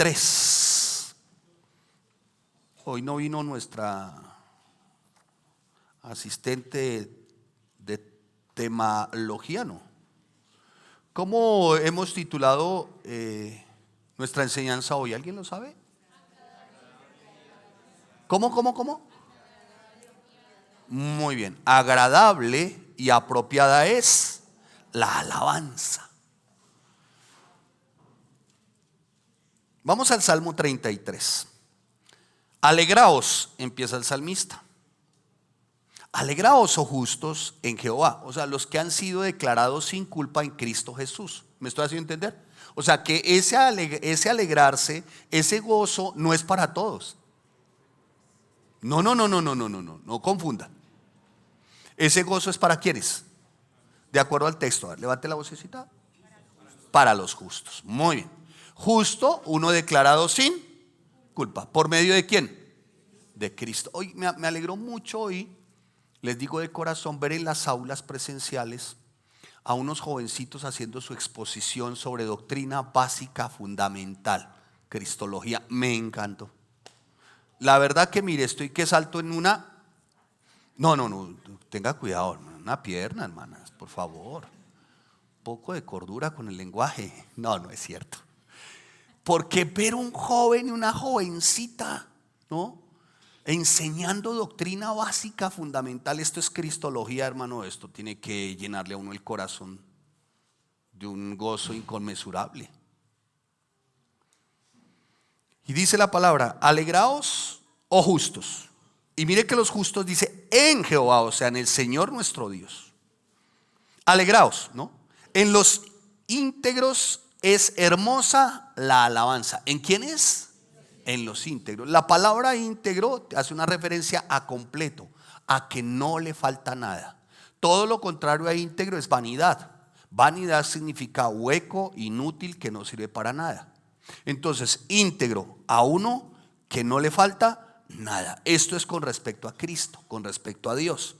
33. Hoy no vino nuestra asistente de teología, ¿no? ¿Cómo hemos titulado nuestra enseñanza hoy? ¿Alguien lo sabe? ¿Cómo? Muy bien. Agradable y apropiada es la alabanza. Vamos al Salmo 33. Alegraos, empieza el salmista. Alegraos, oh justos, en Jehová. O sea, los que han sido declarados sin culpa en Cristo Jesús. ¿Me estoy haciendo entender? O sea, que ese alegrarse, ese gozo no es para todos. No confunda. Ese gozo es para quienes, de acuerdo al texto. A ver, levante la vocecita. Para los justos. Muy bien. Justo, uno declarado sin culpa. ¿Por medio de quién? De Cristo. Hoy me alegró mucho hoy, les digo de corazón, ver en las aulas presenciales a unos jovencitos haciendo su exposición sobre doctrina básica fundamental, cristología. Me encantó. La verdad que mire, estoy que salto en una. No, tenga cuidado, una pierna, hermanas, por favor. Un poco de cordura con el lenguaje. No es cierto. Porque ver un joven y una jovencita, ¿no?, enseñando doctrina básica fundamental, esto es cristología, hermano. Esto tiene que llenarle a uno el corazón de un gozo inconmensurable. Y dice la palabra: alegraos, oh justos. Y mire que los justos dice en Jehová, o sea, en el Señor nuestro Dios. Alegraos, ¿no? En los íntegros es hermosa la alabanza. ¿En quién es? En los íntegros. La palabra íntegro hace una referencia a completo, a que no le falta nada. Todo lo contrario a íntegro es vanidad. Vanidad significa hueco, inútil, que no sirve para nada. Entonces, íntegro a uno que no le falta nada. Esto es con respecto a Cristo, con respecto a Dios.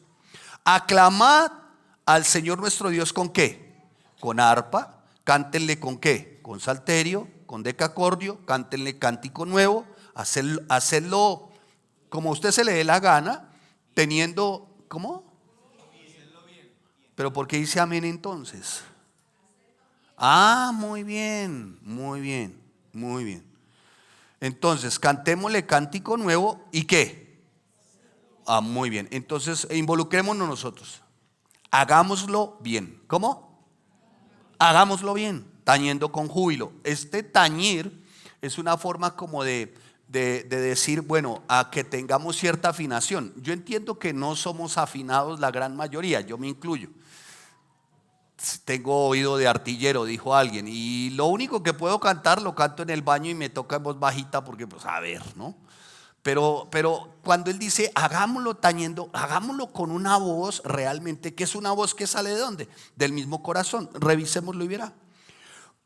Aclamad al Señor nuestro Dios, ¿con qué? Con arpa. Cántenle ¿con qué? Con salterio, con decacordio. Cántenle cántico nuevo. Hacerlo como usted se le dé la gana, teniendo, ¿cómo? Pero ¿por qué dice amén entonces? Muy bien. Entonces, cantémosle cántico nuevo. ¿Y qué? Muy bien. Entonces, involucrémonos nosotros. Hagámoslo bien. ¿Cómo? Hagámoslo bien, tañendo con júbilo. Este tañir es una forma como de decir, bueno, a que tengamos cierta afinación. Yo entiendo que no somos afinados la gran mayoría, yo me incluyo. Tengo oído de artillero, dijo alguien, y lo único que puedo cantar lo canto en el baño y me toca en voz bajita porque pues a ver, ¿no? Pero cuando él dice hagámoslo tañendo, hagámoslo con una voz realmente, que es una voz que sale ¿de dónde? Del mismo corazón. Revisémoslo y verá.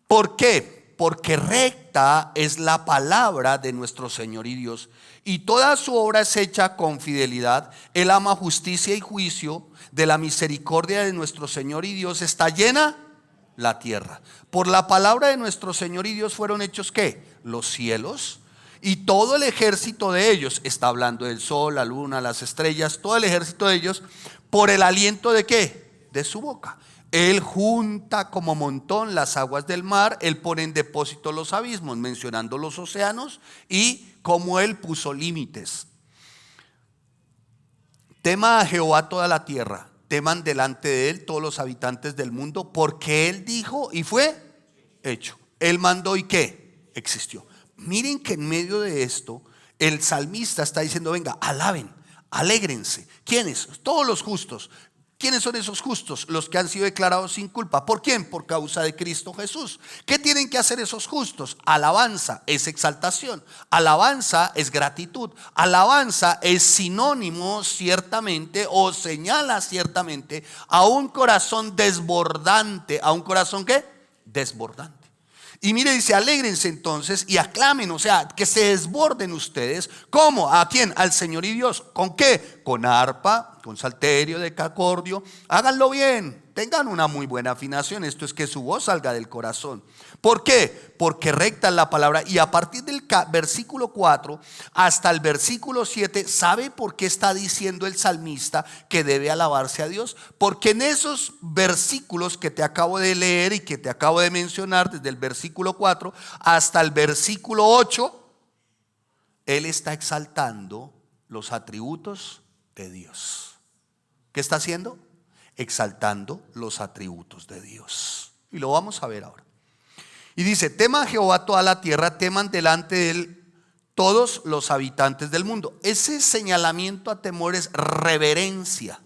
¿Por qué? Porque recta es la palabra de nuestro Señor y Dios, y toda su obra es hecha con fidelidad. Él ama justicia y juicio. De la misericordia de nuestro Señor y Dios está llena la tierra. Por la palabra de nuestro Señor y Dios fueron hechos ¿qué? Los cielos y todo el ejército de ellos. Está hablando del sol, la luna, las estrellas, todo el ejército de ellos. Por el aliento ¿de qué? De su boca. Él junta como montón las aguas del mar. Él pone en depósito los abismos, mencionando los océanos, y como Él puso límites. Tema a Jehová toda la tierra, teman delante de Él todos los habitantes del mundo, porque Él dijo y fue hecho. Él mandó y ¿qué? Existió. Miren que en medio de esto el salmista está diciendo: venga, alaben, alégrense. ¿Quiénes? Todos los justos. ¿Quiénes son esos justos? Los que han sido declarados sin culpa. ¿Por quién? Por causa de Cristo Jesús. ¿Qué tienen que hacer esos justos? Alabanza es exaltación. Alabanza es gratitud. Alabanza es sinónimo ciertamente, o señala ciertamente a un corazón desbordante. ¿A un corazón qué? Desbordante. Y mire, dice: alégrense entonces y aclamen, o sea, que se desborden ustedes. ¿Cómo? ¿A quién? Al Señor y Dios. ¿Con qué? Con arpa, con salterio, decacordio. Háganlo bien, tengan una muy buena afinación. Esto es que su voz salga del corazón. ¿Por qué? Porque recta es la palabra. Y a partir del versículo 4 hasta el versículo 7, ¿sabe por qué está diciendo el salmista que debe alabarse a Dios? Porque en esos versículos que te acabo de leer y que te acabo de mencionar, desde el versículo 4 hasta el versículo 8, él está exaltando los atributos de Dios. ¿Qué está haciendo? Exaltando los atributos de Dios. Y lo vamos a ver ahora. Y dice: teman a Jehová toda la tierra, teman delante de él todos los habitantes del mundo. Ese señalamiento a temor es reverencia,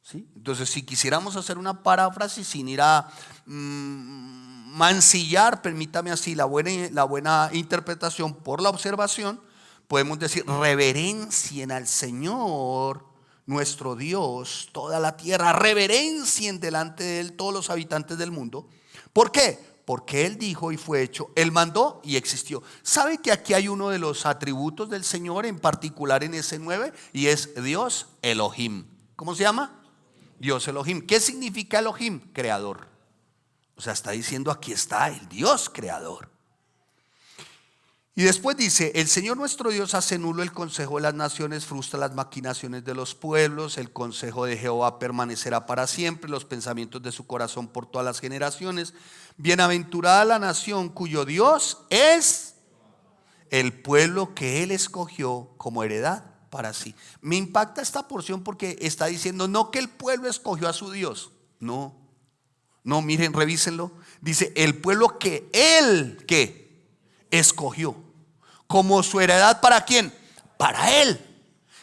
¿sí? Entonces, si quisiéramos hacer una paráfrasis sin ir a mancillar, permítame así, la buena interpretación por la observación, podemos decir: reverencien al Señor nuestro Dios toda la tierra, reverencien delante de él todos los habitantes del mundo. ¿Por qué? Porque él dijo y fue hecho, él mandó y existió. ¿Sabe que aquí hay uno de los atributos del Señor en particular en ese 9? Y es Dios Elohim. ¿Cómo se llama? Dios Elohim. ¿Qué significa Elohim? Creador. O sea, está diciendo: aquí está el Dios creador. Y después dice: el Señor nuestro Dios hace nulo el consejo de las naciones, frustra las maquinaciones de los pueblos. El consejo de Jehová permanecerá para siempre, los pensamientos de su corazón por todas las generaciones. Bienaventurada la nación cuyo Dios es el pueblo que él escogió como heredad para sí. Me impacta esta porción porque está diciendo no que el pueblo escogió a su Dios. No, miren, revísenlo. Dice: el pueblo que él, ¿qué? Escogió como su heredad. ¿Para quién? Para él.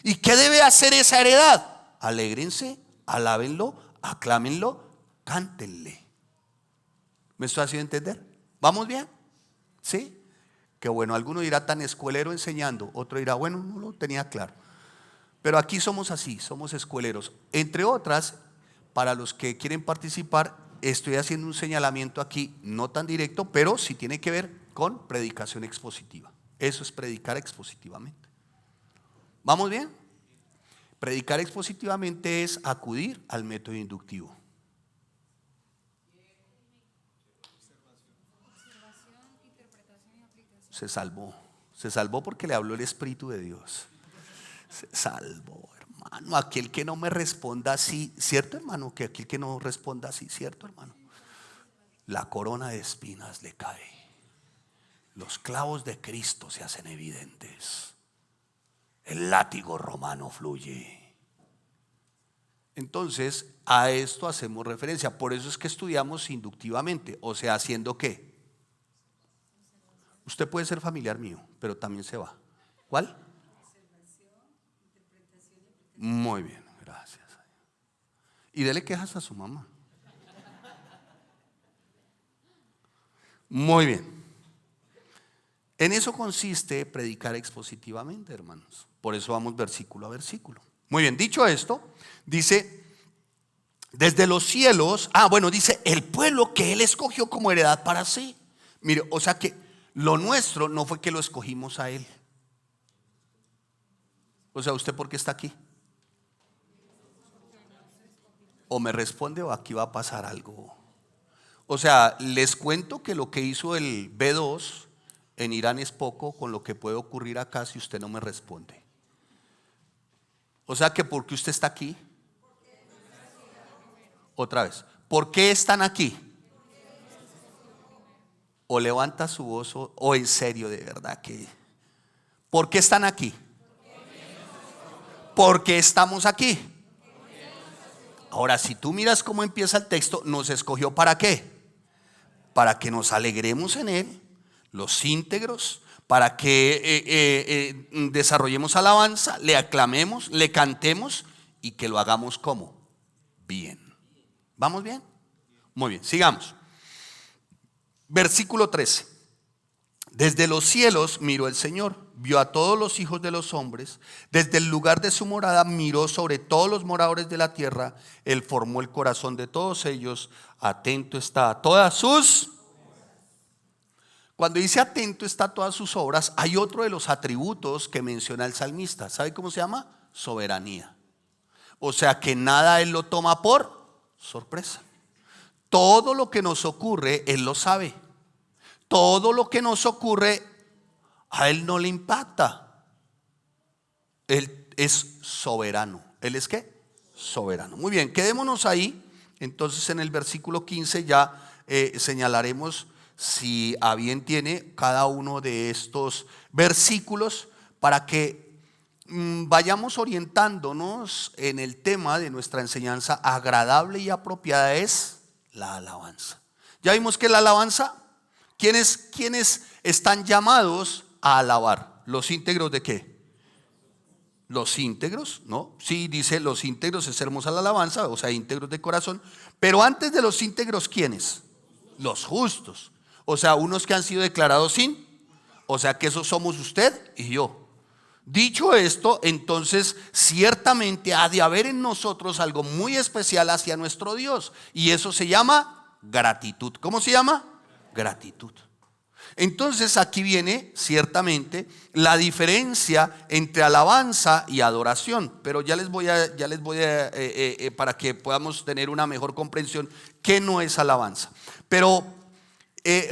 ¿Y qué debe hacer esa heredad? Alégrense, alábenlo, aclámenlo, cántenle. ¿Me estoy haciendo entender? ¿Vamos bien? ¿Sí? Que bueno, alguno dirá: tan escuelero enseñando. Otro dirá: bueno, no lo tenía claro. Pero aquí somos así, somos escueleros. Entre otras, para los que quieren participar, estoy haciendo un señalamiento aquí, no tan directo, pero sí tiene que ver con predicación expositiva. Eso es predicar expositivamente. ¿Vamos bien? Predicar expositivamente es acudir al método inductivo. Se salvó porque le habló el Espíritu de Dios. Se salvó, hermano. Aquel que no me responda así, ¿cierto, hermano? Que aquel que no responda así, ¿cierto, hermano? La corona de espinas le cae. Los clavos de Cristo se hacen evidentes. El látigo romano fluye. Entonces, a esto hacemos referencia. Por eso es que estudiamos inductivamente. O sea, ¿haciendo qué? Usted puede ser familiar mío, pero también se va. ¿Cuál? Muy bien, gracias. Y dele quejas a su mamá. Muy bien. En eso consiste predicar expositivamente, hermanos. Por eso vamos versículo a versículo. Muy bien, dicho esto, dice: desde los cielos, dice: el pueblo que él escogió como heredad para sí. Mire, o sea que lo nuestro no fue que lo escogimos a él. O sea, ¿usted por qué está aquí? O me responde o aquí va a pasar algo. O sea, les cuento que lo que hizo el B2 en Irán es poco con lo que puede ocurrir acá si usted no me responde. O sea que ¿por qué usted está aquí? Otra vez, ¿por qué están aquí? O levanta su voz o en serio, de verdad que ¿por qué están aquí? ¿Por qué estamos aquí? Ahora, si tú miras cómo empieza el texto, nos escogió ¿para qué? Para que nos alegremos en él, los íntegros, para que desarrollemos alabanza, le aclamemos, le cantemos y que lo hagamos ¿cómo? Bien. ¿Vamos bien? Muy bien, sigamos. Versículo 13. Desde los cielos miró el Señor, vio a todos los hijos de los hombres, desde el lugar de su morada miró sobre todos los moradores de la tierra. Él formó el corazón de todos ellos, atento está a todas sus. Cuando dice atento está a todas sus obras, hay otro de los atributos que menciona el salmista. ¿Sabe cómo se llama? Soberanía. O sea que nada él lo toma por sorpresa. Todo lo que nos ocurre él lo sabe. todo lo que nos ocurre a Él no le impacta. Él es soberano. ¿Él es qué? Soberano. Muy bien, quedémonos ahí. Entonces en el versículo 15 ya señalaremos si a bien tiene cada uno de estos versículos para que vayamos orientándonos en el tema de nuestra enseñanza. Agradable y apropiada es la alabanza. Ya vimos que la alabanza, ¿quiénes están llamados a alabar? ¿Los íntegros de qué? Los íntegros, ¿no? Sí, dice los íntegros es hermosa la alabanza, o sea, íntegros de corazón. Pero antes de los íntegros, ¿quiénes? Los justos. O sea, unos que han sido declarados sin. O sea, que esos somos usted y yo. Dicho esto, entonces ciertamente ha de haber en nosotros algo muy especial hacia nuestro Dios. Y eso se llama gratitud. ¿Cómo se llama? Gratitud. Entonces aquí viene ciertamente la diferencia entre alabanza y adoración, pero ya les voy a para que podamos tener una mejor comprensión, qué no es alabanza. Pero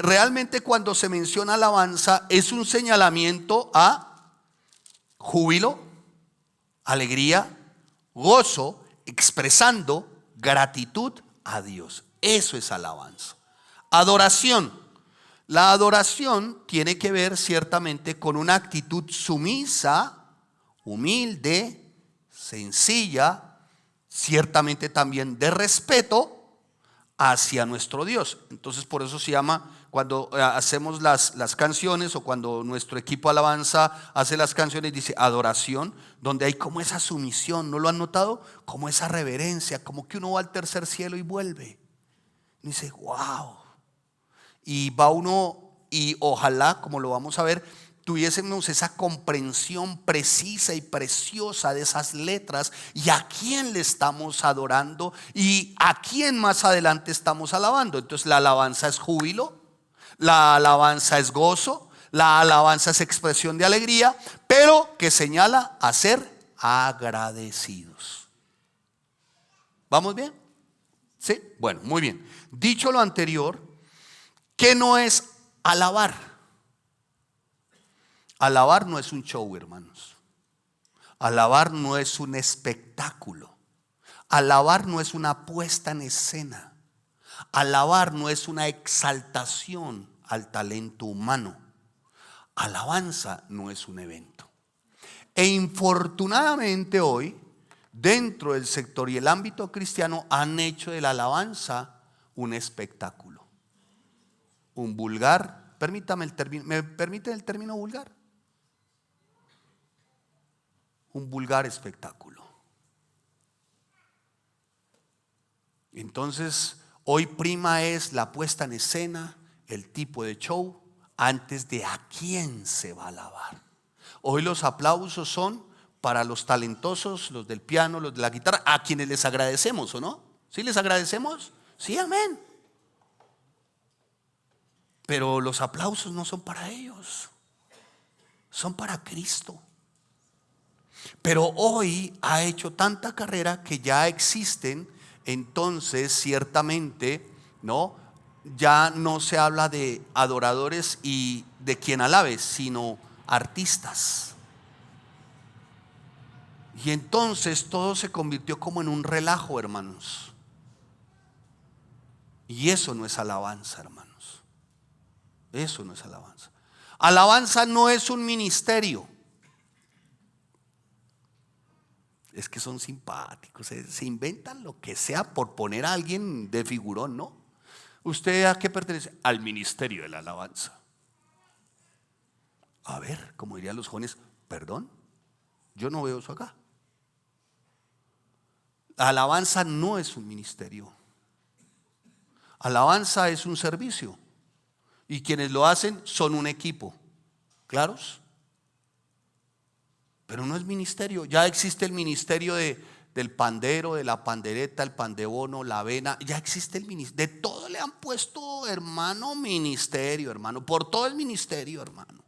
realmente cuando se menciona alabanza es un señalamiento a júbilo, alegría, gozo, expresando gratitud a Dios. Eso es alabanza. Adoración. La adoración tiene que ver ciertamente con una actitud sumisa, humilde, sencilla, ciertamente también de respeto hacia nuestro Dios. Entonces por eso se llama, cuando hacemos las canciones o cuando nuestro equipo alabanza hace las canciones, dice adoración, donde hay como esa sumisión, ¿no lo han notado? Como esa reverencia, como que uno va al tercer cielo y vuelve. Y dice, wow. Y va uno, y ojalá, como lo vamos a ver, tuviésemos esa comprensión precisa y preciosa de esas letras y a quién le estamos adorando y a quién más adelante estamos alabando. Entonces la alabanza es júbilo, la alabanza es gozo, la alabanza es expresión de alegría, pero que señala a ser agradecidos. ¿Vamos bien? ¿Sí? Bueno, muy bien. Dicho lo anterior, ¿qué no es alabar? Alabar no es un show, hermanos. Alabar no es un espectáculo. Alabar no es una puesta en escena. Alabar no es una exaltación al talento humano. Alabanza no es un evento. E infortunadamente hoy, dentro del sector y el ámbito cristiano, han hecho de la alabanza un espectáculo. Un vulgar, permítame el término, ¿me permite el término vulgar? Un vulgar espectáculo. Entonces, hoy prima es la puesta en escena, el tipo de show, antes de a quién se va a alabar. Hoy los aplausos son para los talentosos, los del piano, los de la guitarra, a quienes les agradecemos, ¿o no? ¿Sí les agradecemos? Sí, amén. Pero los aplausos no son para ellos, son para Cristo. Pero hoy ha hecho tanta carrera que ya existen, entonces ciertamente, ¿no? Ya no se habla de adoradores y de quien alabe, sino artistas. Y entonces todo se convirtió como en un relajo, hermanos. Y eso no es alabanza, hermanos. Eso no es alabanza. Alabanza no es un ministerio. Es que son simpáticos, se inventan lo que sea por poner a alguien de figurón, ¿no? ¿Usted a qué pertenece? Al ministerio de la alabanza. A ver, como dirían los jóvenes, perdón, yo no veo eso acá. La alabanza no es un ministerio. Alabanza es un servicio. Y quienes lo hacen son un equipo. ¿Claros? Pero no es ministerio. Ya existe el ministerio del pandero, de la pandereta, el pandebono, la avena. Ya existe el ministerio. De todo le han puesto, hermano, ministerio, hermano. Por todo el ministerio, hermano.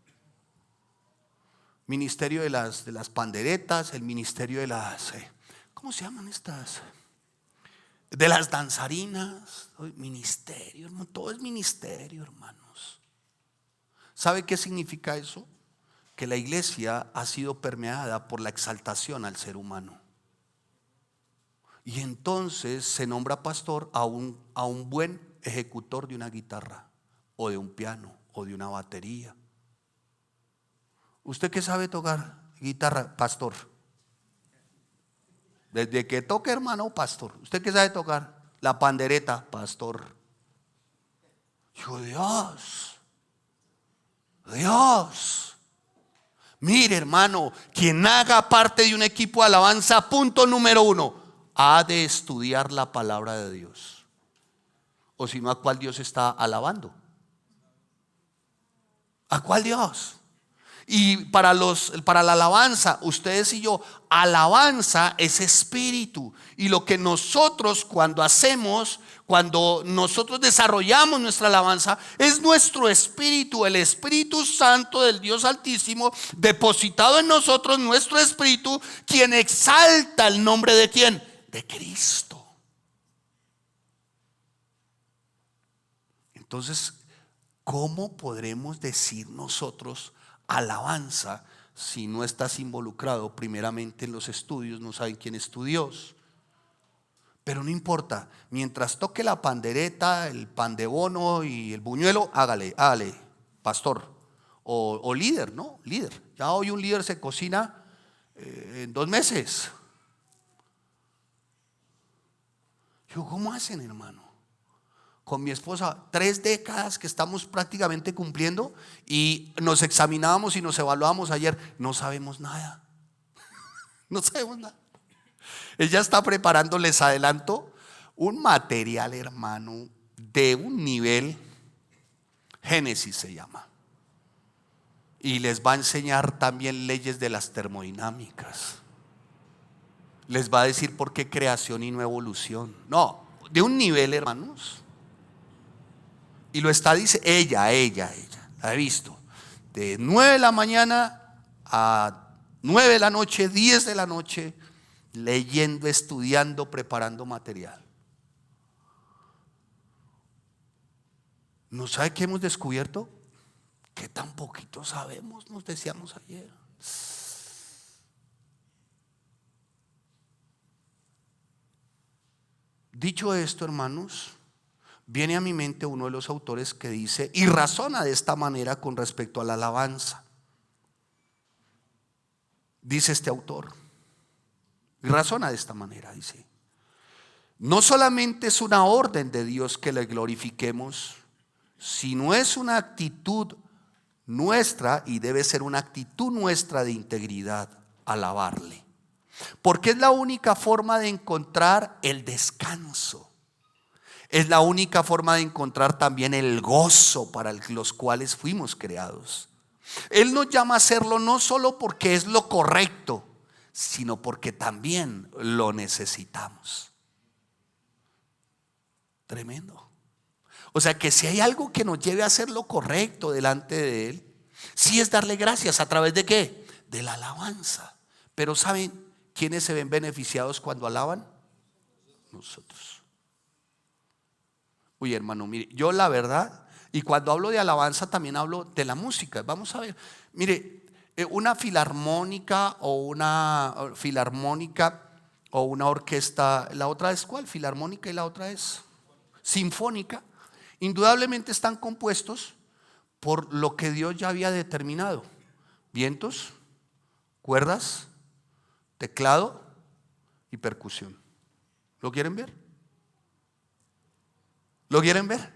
Ministerio de las panderetas, el ministerio de las, ¿cómo se llaman estas? De las danzarinas. Ministerio, hermano. Todo es ministerio, hermanos. ¿Sabe qué significa eso? Que la iglesia ha sido permeada por la exaltación al ser humano. Y entonces se nombra pastor a un buen ejecutor de una guitarra, o de un piano, o de una batería. ¿Usted qué sabe tocar guitarra, pastor? Desde que toque, hermano, pastor. ¿Usted qué sabe tocar? La pandereta, pastor. Dijo, Dios. Mire, hermano, quien haga parte de un equipo de alabanza, punto número 1, ha de estudiar la palabra de Dios. O si no, ¿a cuál Dios está alabando? ¿A cuál Dios? Y para la alabanza, ustedes y yo, alabanza es espíritu. Y lo que nosotros cuando nosotros desarrollamos nuestra alabanza, es nuestro espíritu, el Espíritu Santo del Dios Altísimo, depositado en nosotros, nuestro espíritu, quien exalta el nombre de ¿quién? De Cristo. Entonces, ¿cómo podremos decir nosotros alabanza si no estás involucrado primeramente en los estudios? No saben quién es tu Dios. Pero no importa, mientras toque la pandereta, el pan de bono y el buñuelo, hágale, pastor o líder, ¿no? Líder. Ya hoy un líder se cocina en 2 meses. Yo, ¿cómo hacen, hermano? Con mi esposa 3 décadas que estamos prácticamente cumpliendo, y nos examinábamos y nos evaluábamos ayer. No sabemos nada. No sabemos nada. Ella está preparando, les adelanto, un material, hermano, de un nivel, Génesis se llama. Y les va a enseñar también leyes de las termodinámicas. Les va a decir por qué creación y no evolución. No, de un nivel, hermanos. Y lo está, dice ella, la he visto, de 9 de la mañana a 9 de la noche, 10 de la noche, leyendo, estudiando, preparando material. ¿No sabe qué hemos descubierto? Que tan poquito sabemos, nos decíamos ayer. Dicho esto, hermanos, viene a mi mente uno de los autores que dice y razona de esta manera con respecto a la alabanza. Dice este autor, y razona de esta manera, dice: no solamente es una orden de Dios que le glorifiquemos, sino es una actitud nuestra, y debe ser una actitud nuestra de integridad, alabarle, porque es la única forma de encontrar el descanso. Es la única forma de encontrar también el gozo para los cuales fuimos creados. Él nos llama a hacerlo no solo porque es lo correcto, sino porque también lo necesitamos. Tremendo. O sea que si hay algo que nos lleve a hacer lo correcto delante de Él, sí es darle gracias. ¿A través de qué? De la alabanza. Pero ¿saben quiénes se ven beneficiados cuando alaban? Nosotros. Uy, hermano, mire, yo la verdad, y cuando hablo de alabanza también hablo de la música. Vamos a ver, mire, una filarmónica o una orquesta, la otra es ¿cuál? Filarmónica y la otra es sinfónica. Indudablemente están compuestos por lo que Dios ya había determinado: vientos, cuerdas, teclado y percusión. ¿Lo quieren ver? ¿Lo quieren ver?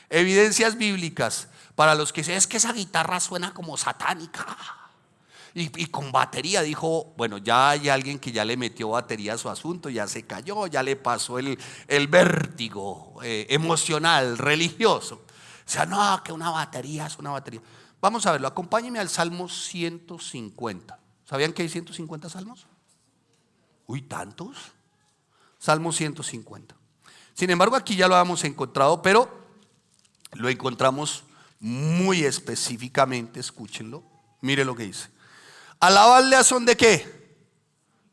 Evidencias bíblicas para los que dicen: es que esa guitarra suena como satánica y con batería. Dijo, bueno, ya hay alguien que ya le metió batería a su asunto, ya se cayó, ya le pasó el vértigo emocional, religioso. O sea, no, que una batería es una batería. Vamos a verlo, acompáñenme al Salmo 150. ¿Sabían que hay 150 salmos? Uy, ¿tantos? Salmo 150. Sin embargo, aquí ya lo habíamos encontrado, pero lo encontramos muy específicamente. Escúchenlo. Mire lo que dice: alabarle a son de qué.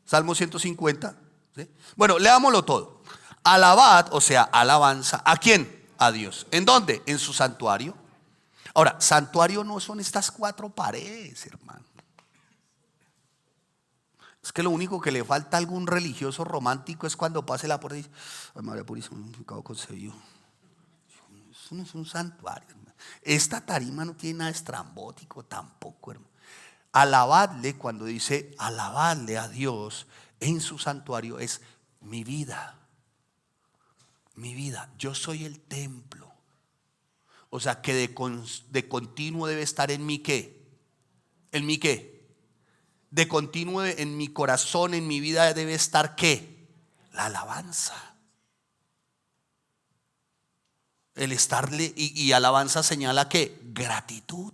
Salmo 150. ¿Sí? Bueno, leámoslo todo. Alabad, o sea, alabanza. ¿A quién? a Dios. ¿En dónde? En su santuario. Ahora, santuario no son estas 4 paredes, hermano. Es que lo único que le falta a algún religioso romántico es cuando pase la puerta y dice: ay, María Purísima, un pecado concebido. Eso no es un santuario, hermano. Esta tarima no tiene nada estrambótico tampoco, hermano. Alabadle, cuando dice alabadle a Dios en su santuario, es mi vida. Mi vida, yo soy el templo. O sea que de continuo debe estar en mi qué. ¿En mi qué? De continuo en mi corazón, en mi vida debe estar ¿qué? La alabanza. El estarle, y alabanza señala ¿qué? Gratitud.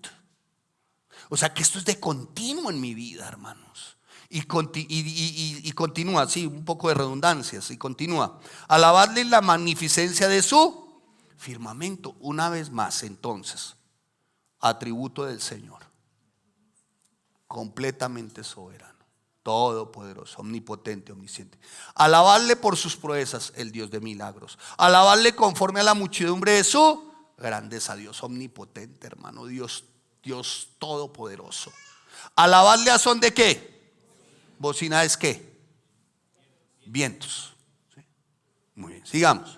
O sea que esto es de continuo en mi vida, hermanos. Y continúa, sí, un poco de redundancias, y continúa. Alabadle la magnificencia de su firmamento. Una vez más, entonces, atributo del Señor. Completamente soberano, todopoderoso, omnipotente, omnisciente. Alabadle por sus proezas, el Dios de milagros. Alabadle conforme a la muchedumbre de su grandeza. Dios omnipotente, hermano. Dios todopoderoso. Alabadle a son de qué. Bocina es qué. Vientos. ¿Sí? Muy bien, sigamos.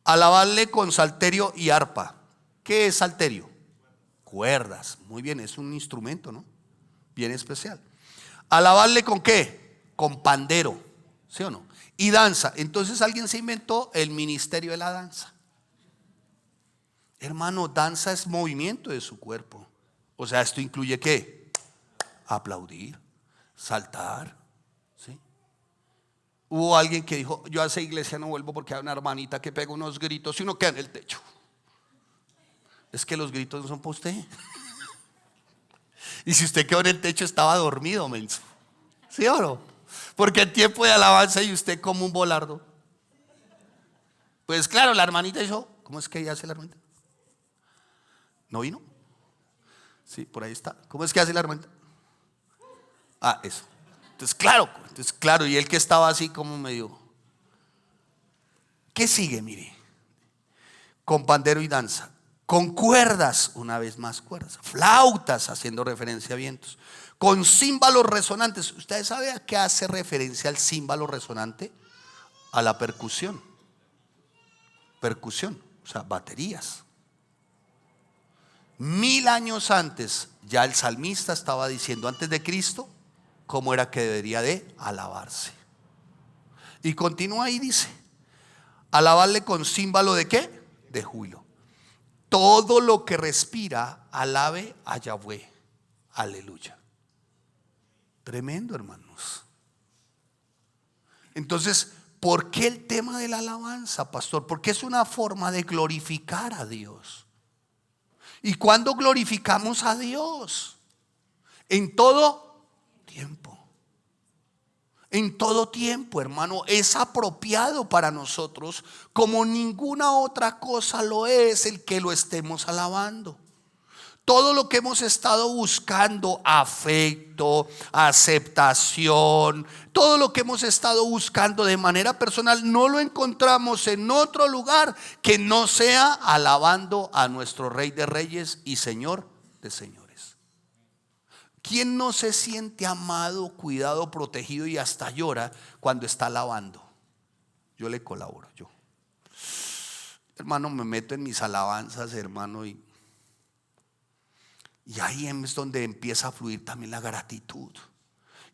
Alabadle con salterio y arpa. ¿Qué es salterio? Cuerdas. Muy bien, es un instrumento, ¿no? Bien especial. Alabarle con qué? Con pandero, ¿sí o no? Y danza. Entonces alguien se inventó el ministerio de la danza. Hermano, danza es movimiento de su cuerpo. O sea, esto incluye ¿qué? Aplaudir, saltar, ¿sí? Hubo alguien que dijo: yo a esa iglesia no vuelvo porque hay una hermanita que pega unos gritos y uno queda en el techo. Es que los gritos no son para usted. Y si usted quedó en el techo, estaba dormido, menso. ¿Sí o no? Porque en tiempo de alabanza y usted como un volardo. Pues claro, la hermanita hizo. ¿Cómo es que ella hace la hermanita? ¿No vino? Sí, por ahí está. ¿Cómo es que hace la hermanita? Ah, eso. Entonces claro, y él que estaba así como medio. ¿Qué sigue? Mire. Con pandero y danza. Con cuerdas, una vez más cuerdas. Flautas, haciendo referencia a vientos. Con címbalos resonantes. ¿Ustedes saben a qué hace referencia el címbalo resonante? A la percusión. Percusión, o sea, baterías. 1000 años antes, ya el salmista estaba diciendo, antes de Cristo, cómo era que debería de alabarse. Y continúa y dice: alabarle con címbalo de qué? De júbilo. Todo lo que respira, alabe a Yahweh. Aleluya. Tremendo, hermanos. Entonces, ¿por qué el tema de la alabanza, pastor? Porque es una forma de glorificar a Dios. ¿Y cuándo glorificamos a Dios? En todo tiempo. En todo tiempo, hermano, es apropiado para nosotros, como ninguna otra cosa lo es, el que lo estemos alabando. Todo lo que hemos estado buscando, afecto, aceptación, todo lo que hemos estado buscando de manera personal, no lo encontramos en otro lugar que no sea alabando a nuestro Rey de Reyes y Señor de Señores. ¿Quién no se siente amado, cuidado, protegido y hasta llora cuando está alabando? Yo le colaboro, hermano, me meto en mis alabanzas, hermano, y ahí es donde empieza a fluir también la gratitud.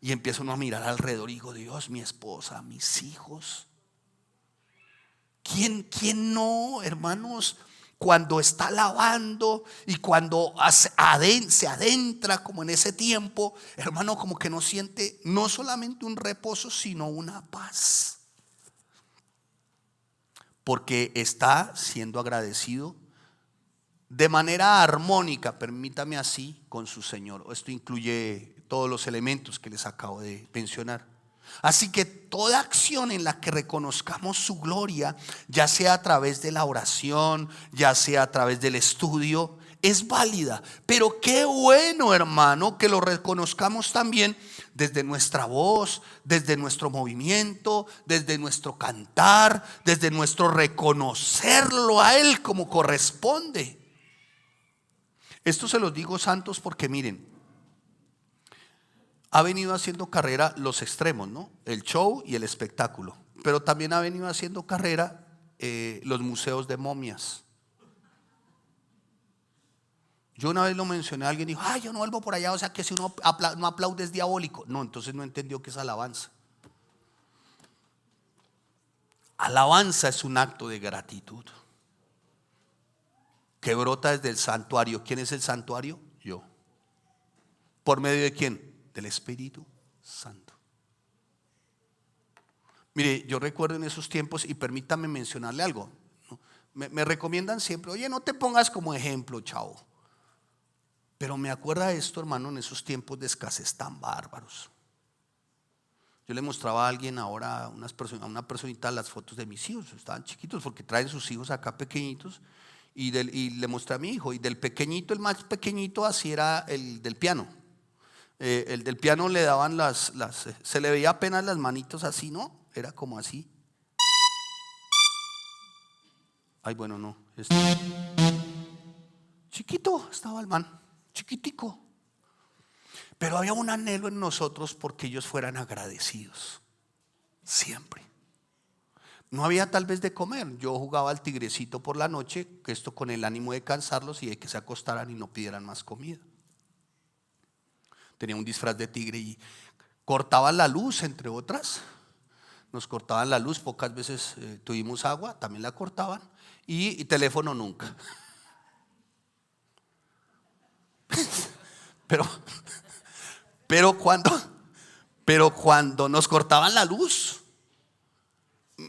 Y empieza uno a mirar alrededor y digo: Dios, mi esposa, mis hijos. ¿Quién no, hermanos? Cuando está alabando y cuando se adentra como en ese tiempo, hermano, como que no siente no solamente un reposo, sino una paz. Porque está siendo agradecido de manera armónica, permítame así, con su Señor. Esto incluye todos los elementos que les acabo de mencionar. Así que toda acción en la que reconozcamos su gloria, ya sea a través de la oración, ya sea a través del estudio, es válida. Pero qué bueno, hermano, que lo reconozcamos también desde nuestra voz, desde nuestro movimiento, desde nuestro cantar, desde nuestro reconocerlo a Él como corresponde. Esto se los digo, santos, porque miren, ha venido haciendo carrera los extremos, ¿no? El show y el espectáculo. Pero también ha venido haciendo carrera los museos de momias. Yo una vez lo mencioné, alguien dijo, ay, yo no vuelvo por allá, o sea que si uno no aplaude es diabólico. No, entonces no entendió que es alabanza. Alabanza es un acto de gratitud que brota desde el santuario. ¿Quién es el santuario? Yo. ¿Por medio de quién? Del Espíritu Santo. Mire, yo recuerdo en esos tiempos, y permítame mencionarle algo, ¿no? Me recomiendan siempre, oye, no te pongas como ejemplo, chavo. Pero me acuerda esto, hermano, en esos tiempos de escasez tan bárbaros. Yo le mostraba a alguien ahora, a una personita, las fotos de mis hijos. Estaban chiquitos porque traen sus hijos acá pequeñitos. Y le mostré a mi hijo. Y del pequeñito, el más pequeñito, así era el del piano. El del piano le daban se le veía apenas las manitos así, ¿no? Era como así. Ay, bueno, no. Chiquito estaba el man, chiquitico. Pero había un anhelo en nosotros porque ellos fueran agradecidos. Siempre. No había tal vez de comer. Yo jugaba al tigrecito por la noche, que esto con el ánimo de cansarlos y de que se acostaran y no pidieran más comida. Tenía un disfraz de tigre y cortaban la luz, entre otras. Nos cortaban la luz, pocas veces tuvimos agua, también la cortaban. Y teléfono nunca. Pero, pero cuando nos cortaban la luz,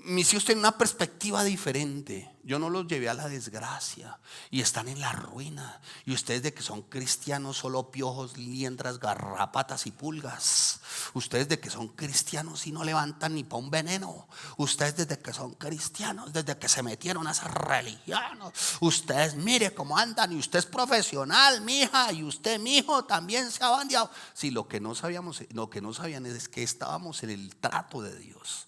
mis hijos tienen una perspectiva diferente. Yo no los llevé a la desgracia y están en la ruina. Y ustedes de que son cristianos, solo piojos, liendras, garrapatas y pulgas. Ustedes de que son cristianos y no levantan ni pa' un veneno. Ustedes desde que son cristianos, desde que se metieron a esa religión, ustedes mire cómo andan. Y usted es profesional, mija, y usted, mijo, también se ha bandeado. Sí, lo que no sabían es que estábamos en el trato de Dios.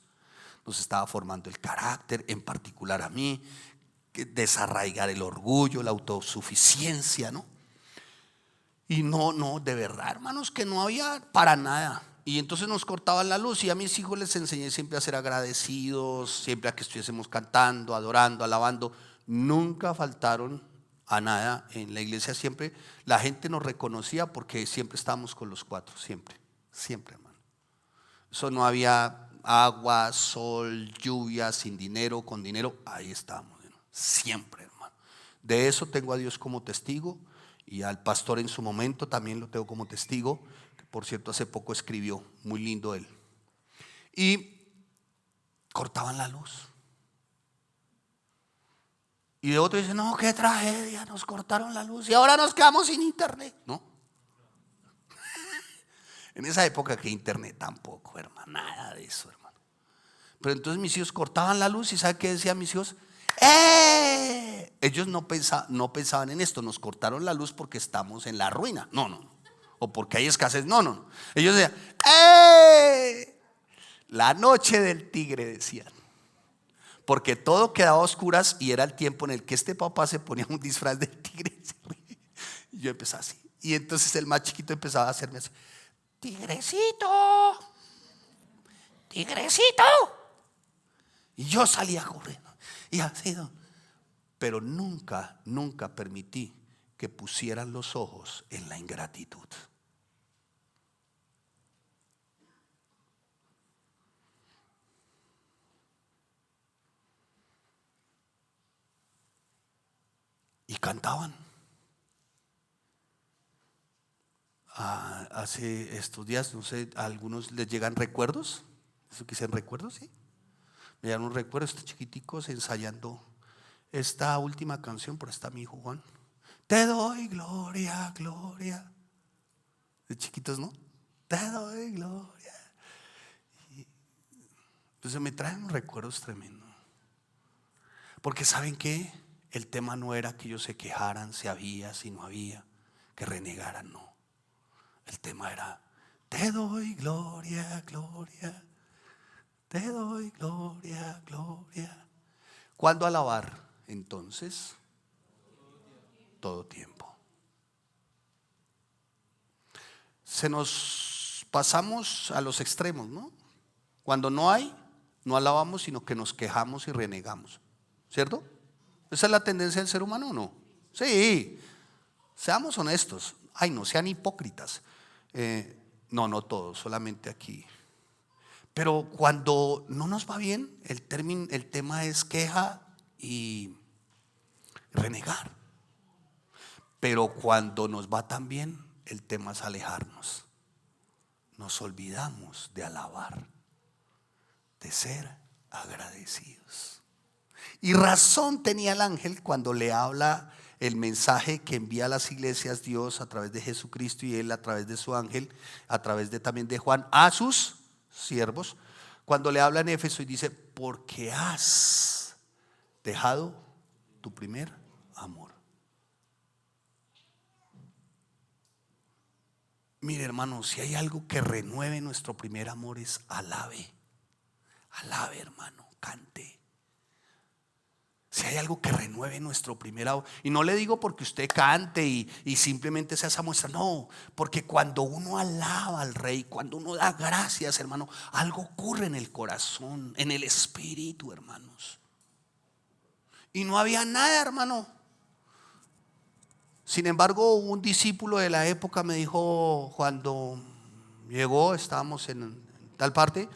Nos estaba formando el carácter, en particular a mí, desarraigar el orgullo, la autosuficiencia, ¿no? Y no, de verdad, hermanos, que no había para nada. Y entonces nos cortaban la luz y a mis hijos les enseñé siempre a ser agradecidos, siempre a que estuviésemos cantando, adorando, alabando. Nunca faltaron a nada en la iglesia. Siempre la gente nos reconocía porque siempre estábamos con los cuatro, siempre, hermano. Eso no había agua, sol, lluvia, sin dinero, con dinero, ahí estamos, ¿no? Siempre, hermano. De eso tengo a Dios como testigo y al pastor en su momento también lo tengo como testigo, que por cierto hace poco escribió, muy lindo él. Y cortaban la luz. Y de otro dicen, no, qué tragedia, nos cortaron la luz y ahora nos quedamos sin internet, ¿no? En esa época que internet tampoco, hermano, nada de eso, hermano. Pero entonces mis hijos cortaban la luz y ¿sabe qué decían mis hijos? Ellos no pensaban en esto, nos cortaron la luz porque estamos en la ruina. No. O porque hay escasez. No. Ellos decían, la noche del tigre, decían. Porque todo quedaba a oscuras y era el tiempo en el que este papá se ponía un disfraz de tigre. Y yo empezaba así. Y entonces el más chiquito empezaba a hacerme así. Tigrecito. Y yo salía corriendo. Y así, pero nunca permití que pusieran los ojos en la ingratitud. Y cantaban. Hace estos días, no sé, a algunos les llegan recuerdos. ¿Eso que dicen recuerdos? Sí. Me llegan un recuerdo, estos chiquiticos ensayando esta última canción, por está mi hijo Juan. Te doy gloria, gloria. De chiquitos, ¿no? Te doy gloria. Entonces me traen recuerdos tremendos. Porque ¿saben qué? el tema no era que ellos se quejaran si había, si no había, que renegaran, no. El tema era: te doy gloria, gloria, te doy gloria, gloria. ¿Cuándo alabar? Entonces, todo tiempo. Se nos pasamos a los extremos, ¿no? Cuando no hay, no alabamos, sino que nos quejamos y renegamos, ¿cierto? ¿Esa es la tendencia del ser humano o no? Sí, seamos honestos. Ay, no sean hipócritas. No todos, solamente aquí. Pero cuando no nos va bien, el tema es queja y renegar. Pero cuando nos va tan bien, el tema es alejarnos. Nos olvidamos de alabar, de ser agradecidos. Y razón tenía el ángel cuando le habla el mensaje que envía a las iglesias Dios a través de Jesucristo, y él a través de su ángel, a través de también de Juan, a sus siervos, cuando le habla en Éfeso y dice: porque has dejado tu primer amor. Mire, hermano, si hay algo que renueve nuestro primer amor es alabe. Alabe, hermano, cante. Si hay algo que renueve nuestro primer amor, y no le digo porque usted cante y simplemente sea esa muestra, no, porque cuando uno alaba al Rey, cuando uno da gracias, hermano, algo ocurre en el corazón, en el espíritu, hermanos. Y no había nada, hermano. Sin embargo, un discípulo de la época me dijo, cuando llegó, estábamos en tal parte,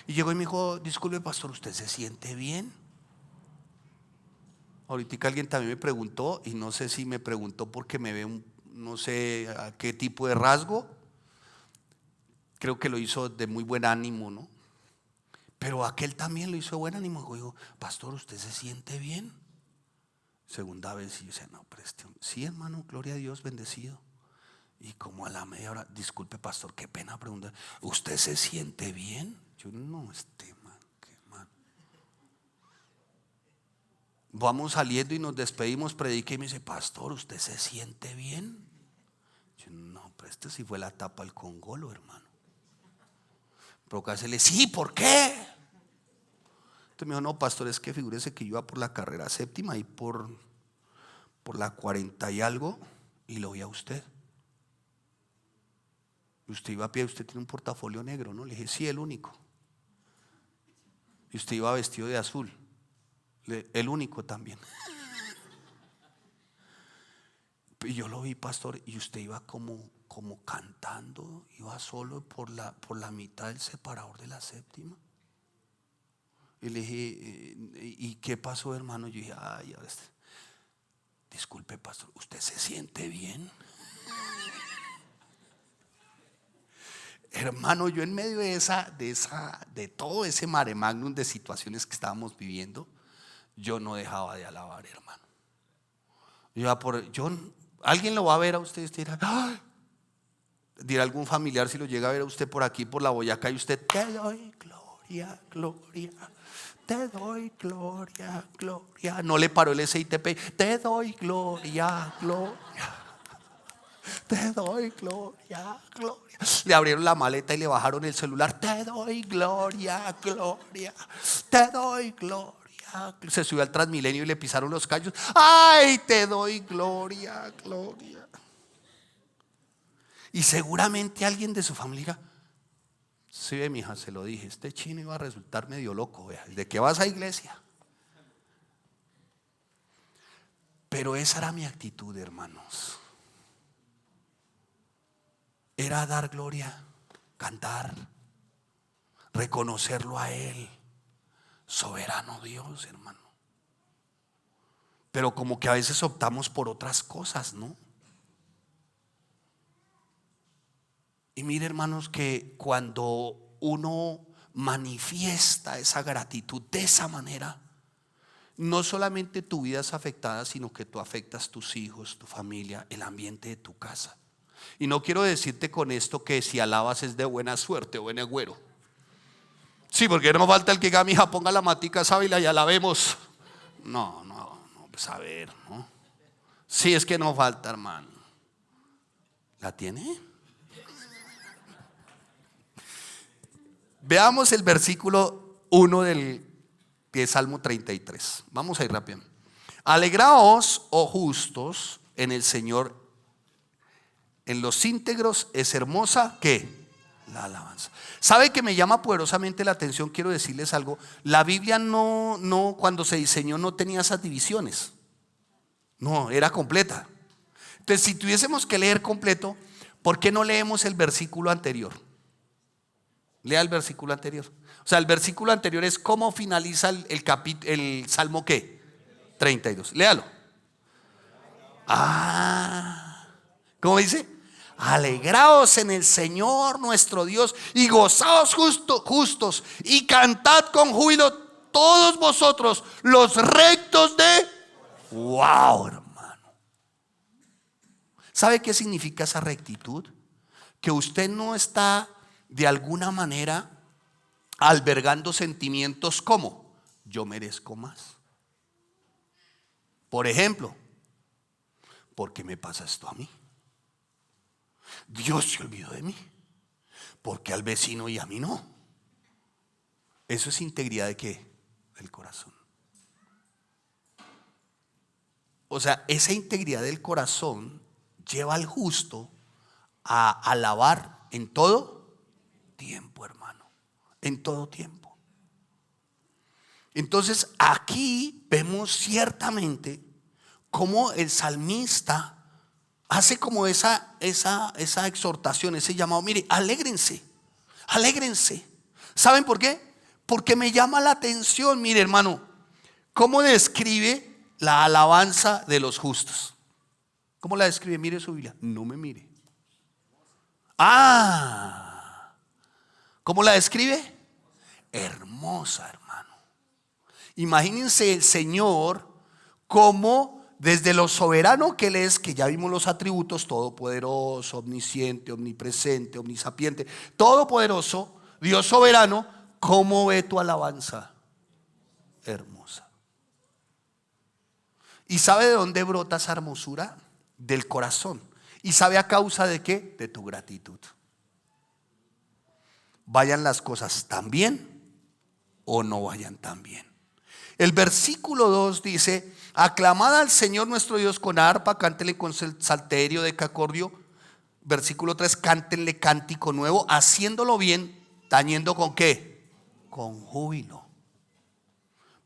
y llegó y me dijo: disculpe, pastor, ¿usted se siente bien? Ahorita alguien también me preguntó, y no sé si me preguntó porque me ve no sé a qué tipo de rasgo. Creo que lo hizo de muy buen ánimo, ¿no? Pero aquel también lo hizo de buen ánimo. Dijo: pastor, ¿usted se siente bien? Segunda vez, y yo decía: no, pero sí, hermano, gloria a Dios, bendecido. Y como a la media hora: disculpe, pastor, qué pena preguntar, ¿usted se siente bien? Yo: no, man, qué man. Vamos saliendo y nos despedimos, prediqué, y me dice: pastor, ¿usted se siente bien? Yo: no, pero sí fue la tapa al congolo, hermano. Pero casi le: sí, ¿por qué? Entonces me dijo: no, pastor, es que figúrese que yo iba por la carrera séptima y por la 40 y algo, y lo vi a usted. Y usted iba a pie, usted tiene un portafolio negro, ¿no? Le dije: sí, el único. Y usted iba vestido de azul. El único también. Y yo lo vi, pastor, y usted iba como cantando, iba solo por la mitad del separador de la séptima. Y le dije: ¿y qué pasó, hermano? Yo dije: ay, disculpe, pastor, ¿usted se siente bien? Hermano, yo en medio de todo ese mare magnum de situaciones que estábamos viviendo, yo no dejaba de alabar, hermano. Alguien lo va a ver a usted y usted dirá: ¡ay! Dirá algún familiar, si lo llega a ver a usted por aquí, por la Boyacá, y usted: te doy gloria, gloria, te doy gloria, gloria. No le paró el SITP: te doy gloria, gloria, te doy gloria, gloria. Le abrieron la maleta y le bajaron el celular: te doy gloria, gloria, te doy gloria. Se subió al Transmilenio y le pisaron los callos: ay, te doy gloria, gloria. Y seguramente alguien de su familia: sí, mi hija, se lo dije, este chino iba a resultar medio loco, vea, ¿de qué vas a iglesia? Pero esa era mi actitud, hermanos. Era dar gloria, cantar, reconocerlo a Él, soberano Dios, hermano. Pero como que a veces optamos por otras cosas, ¿no? Y mire, hermanos, que cuando uno manifiesta esa gratitud de esa manera, no solamente tu vida es afectada, sino que tú afectas tus hijos, tu familia, el ambiente de tu casa. Y no quiero decirte con esto que si alabas es de buena suerte o buen agüero. Sí, porque no falta el que diga: mi hija, ponga la matica sábila y alabemos. No, Pues a ver, ¿no? Sí, es que no falta, hermano. ¿La tiene? Veamos el versículo 1 de Salmo 33. Vamos a ir rápido. Alegraos, oh justos, en el Señor. En los íntegros es hermosa, ¿qué? La alabanza. ¿Sabe que me llama poderosamente la atención? Quiero decirles algo. La Biblia no, cuando se diseñó no tenía esas divisiones. No, era completa. Entonces, si tuviésemos que leer completo, ¿por qué no leemos el versículo anterior? Lea el versículo anterior. O sea, el versículo anterior es cómo finaliza el Salmo ¿qué? 32. Léalo. ¿Cómo dice? Alegraos en el Señor nuestro Dios y gozaos justos y cantad con júbilo todos vosotros los rectos de... ¡Wow, hermano! ¿Sabe qué significa esa rectitud? Que usted no está de alguna manera albergando sentimientos como yo merezco más. Por ejemplo, ¿por qué me pasa esto a mí? Dios se olvidó de mí. ¿Por qué al vecino y a mí no? Eso es integridad de ¿qué? Del corazón. O sea, esa integridad del corazón lleva al justo a alabar en todo tiempo, hermano. En todo tiempo. Entonces aquí vemos ciertamente cómo el salmista hace como esa exhortación, ese llamado. Mire, alégrense, alégrense. ¿Saben por qué? Porque me llama la atención, mire hermano, cómo describe la alabanza de los justos. ¿Cómo la describe? Mire su Biblia. No me mire. ¿Cómo la describe? Hermosa, hermano. Imagínense el Señor como desde lo soberano que Él es, que ya vimos los atributos: todopoderoso, omnisciente, omnipresente, omnisapiente, todopoderoso, Dios soberano. ¿Cómo ve tu alabanza? Hermosa. ¿Y sabe de dónde brota esa hermosura? Del corazón. ¿Y sabe a causa de qué? De tu gratitud. Vayan las cosas tan bien o no vayan tan bien. El versículo 2 dice: aclamad al Señor nuestro Dios con arpa, cántele con salterio, decacordio. Versículo 3: cántenle cántico nuevo, haciéndolo bien, tañendo con ¿qué? Con júbilo.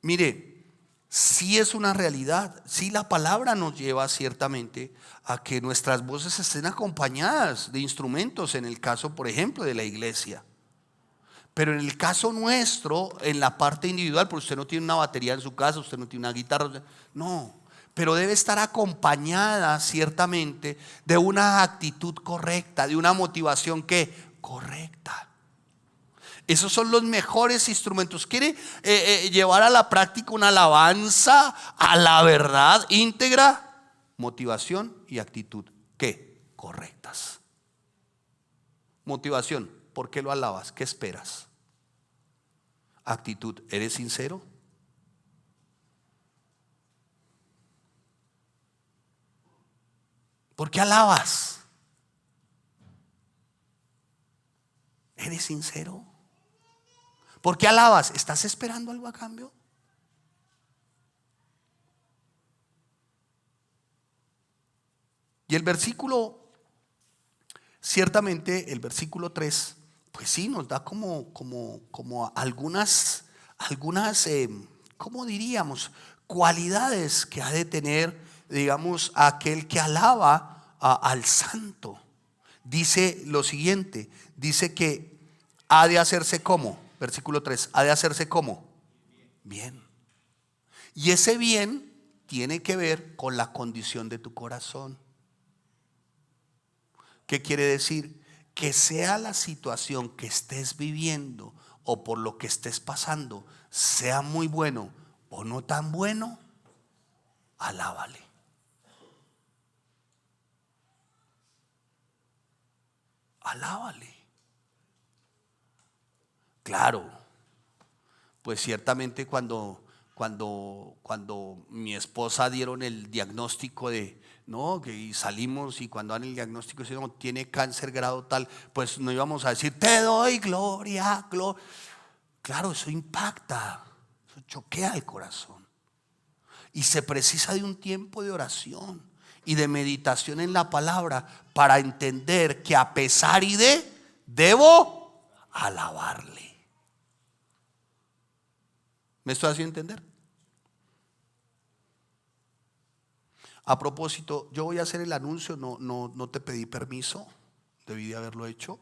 Mire, sí es una realidad, sí la palabra nos lleva ciertamente a que nuestras voces estén acompañadas de instrumentos, en el caso, por ejemplo, de la iglesia. Pero en el caso nuestro, en la parte individual, porque usted no tiene una batería en su casa, usted no tiene una guitarra, no, pero debe estar acompañada ciertamente de una actitud correcta, de una motivación que correcta. Esos son los mejores instrumentos. ¿Quiere llevar a la práctica una alabanza a la verdad íntegra? Motivación y actitud, ¿qué? Correctas. Motivación: ¿por qué lo alabas? ¿Qué esperas? Actitud: ¿eres sincero? ¿Por qué alabas? ¿Eres sincero? ¿Por qué alabas? ¿Estás esperando algo a cambio? Y el versículo, ciertamente el versículo 3, pues sí, nos da como algunas, ¿cómo diríamos? Cualidades que ha de tener, digamos, aquel que alaba al santo. Dice lo siguiente, dice que ha de hacerse como, versículo 3, ha de hacerse como bien. Y ese bien tiene que ver con la condición de tu corazón. ¿Qué quiere decir? Que sea la situación que estés viviendo o por lo que estés pasando, sea muy bueno o no tan bueno, alábale. Alábale. Claro, pues ciertamente cuando cuando mi esposa dieron el diagnóstico de, no, que salimos y cuando dan el diagnóstico, si no tiene cáncer grado tal, pues no íbamos a decir, te doy gloria, gloria. Claro, eso impacta, eso choquea el corazón. Y se precisa de un tiempo de oración y de meditación en la palabra para entender que a pesar y de, debo alabarle. ¿Me estoy haciendo entender? A propósito, yo voy a hacer el anuncio, no te pedí permiso, debí de haberlo hecho,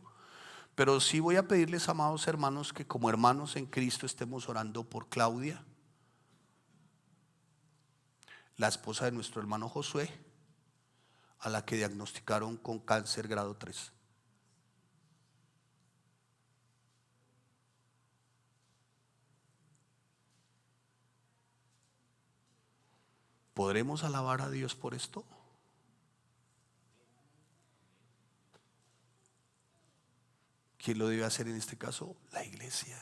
pero sí voy a pedirles, amados hermanos, que como hermanos en Cristo estemos orando por Claudia, la esposa de nuestro hermano Josué, a la que diagnosticaron con cáncer grado 3. ¿Podremos alabar a Dios por esto? ¿Quién lo debe hacer en este caso? La iglesia.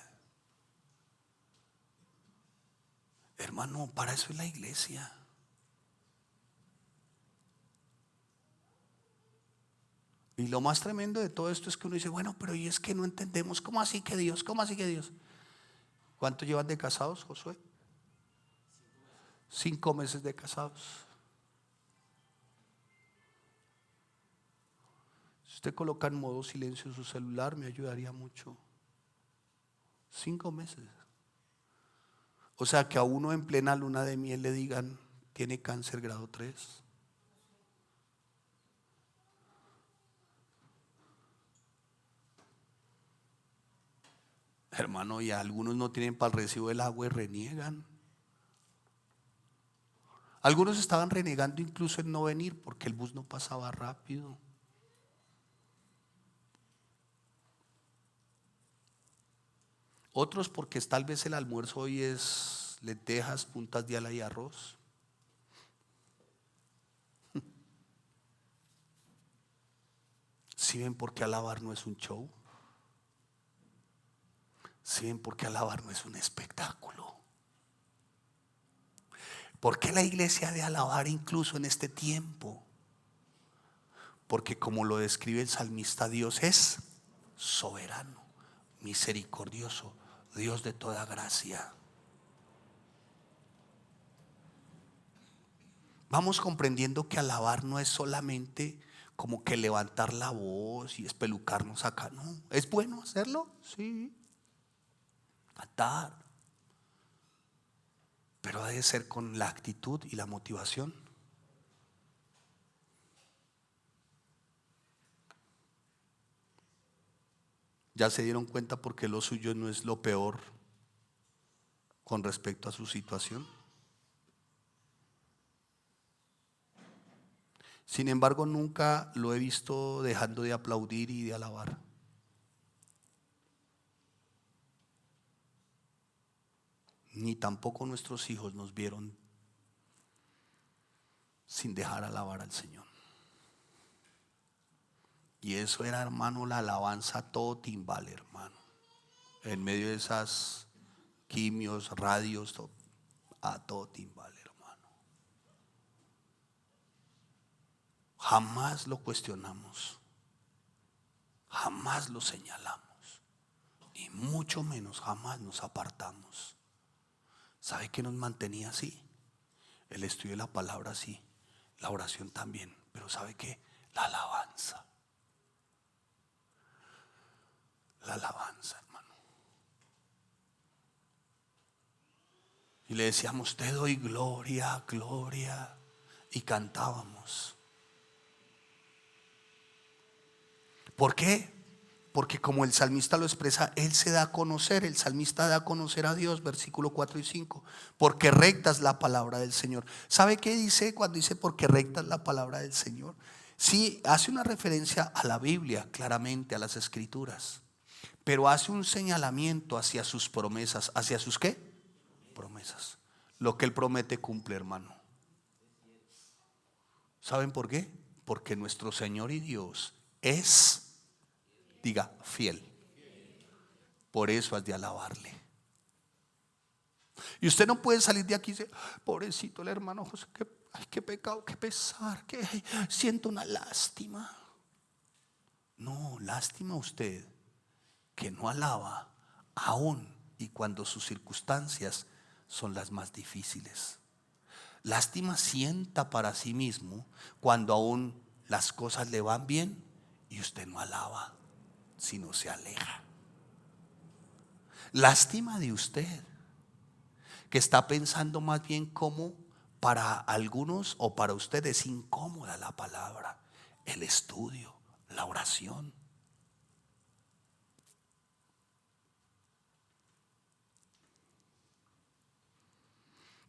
Hermano, para eso es la iglesia. Y lo más tremendo de todo esto es que uno dice, bueno, pero y es que no entendemos, ¿cómo así que Dios? ¿Cómo así que Dios? ¿Cuánto llevan de casados, Josué? 5 meses de casados. Si usted coloca en modo silencio su celular, me ayudaría mucho. 5 meses. O sea, que a uno en plena luna de miel le digan, tiene cáncer grado 3. Hermano, y algunos no tienen para el recibo del agua y reniegan. Algunos estaban renegando incluso en no venir porque el bus no pasaba rápido. Otros porque tal vez el almuerzo hoy es lentejas, puntas de ala y arroz. ¿Sí ven por qué alabar no es un show? ¿Sí ven por qué alabar no es un espectáculo? ¿Por qué la iglesia ha de alabar incluso en este tiempo? Porque como lo describe el salmista, Dios es soberano, misericordioso, Dios de toda gracia. Vamos comprendiendo que alabar no es solamente como que levantar la voz y espelucarnos acá, no. ¿Es bueno hacerlo? Sí. Cantar. Pero ha de ser con la actitud y la motivación. Ya se dieron cuenta porque lo suyo no es lo peor con respecto a su situación. Sin embargo, nunca lo he visto dejando de aplaudir y de alabar. Ni tampoco nuestros hijos nos vieron sin dejar alabar al Señor. Y eso era, hermano, la alabanza a todo timbal, hermano. En medio de esas quimios, radios, a todo timbal, hermano. Jamás lo cuestionamos. Jamás lo señalamos. Ni mucho menos jamás nos apartamos. ¿Sabe qué nos mantenía así? El estudio de la palabra sí, la oración también. Pero ¿sabe qué? La alabanza. La alabanza, hermano. Y le decíamos, te doy gloria, gloria. Y cantábamos. ¿Por qué? Porque como el salmista lo expresa, él se da a conocer, el salmista da a conocer a Dios, versículo 4 y 5. Porque recta es la palabra del Señor. ¿Sabe qué dice cuando dice porque recta es la palabra del Señor? Sí, hace una referencia a la Biblia, claramente, a las Escrituras. Pero hace un señalamiento hacia sus promesas. ¿Hacia sus qué? Promesas. Lo que Él promete cumple, hermano. ¿Saben por qué? Porque nuestro Señor y Dios es, diga, fiel. Por eso has de alabarle. Y usted no puede salir de aquí y decir, pobrecito el hermano José, qué pecado, qué pesar, siento una lástima. No, lástima usted que no alaba aún y cuando sus circunstancias son las más difíciles. Lástima sienta para sí mismo cuando aún las cosas le van bien y usted no alaba, sino se aleja. Lástima de usted que está pensando más bien cómo para algunos o para usted es incómoda la palabra, el estudio, la oración.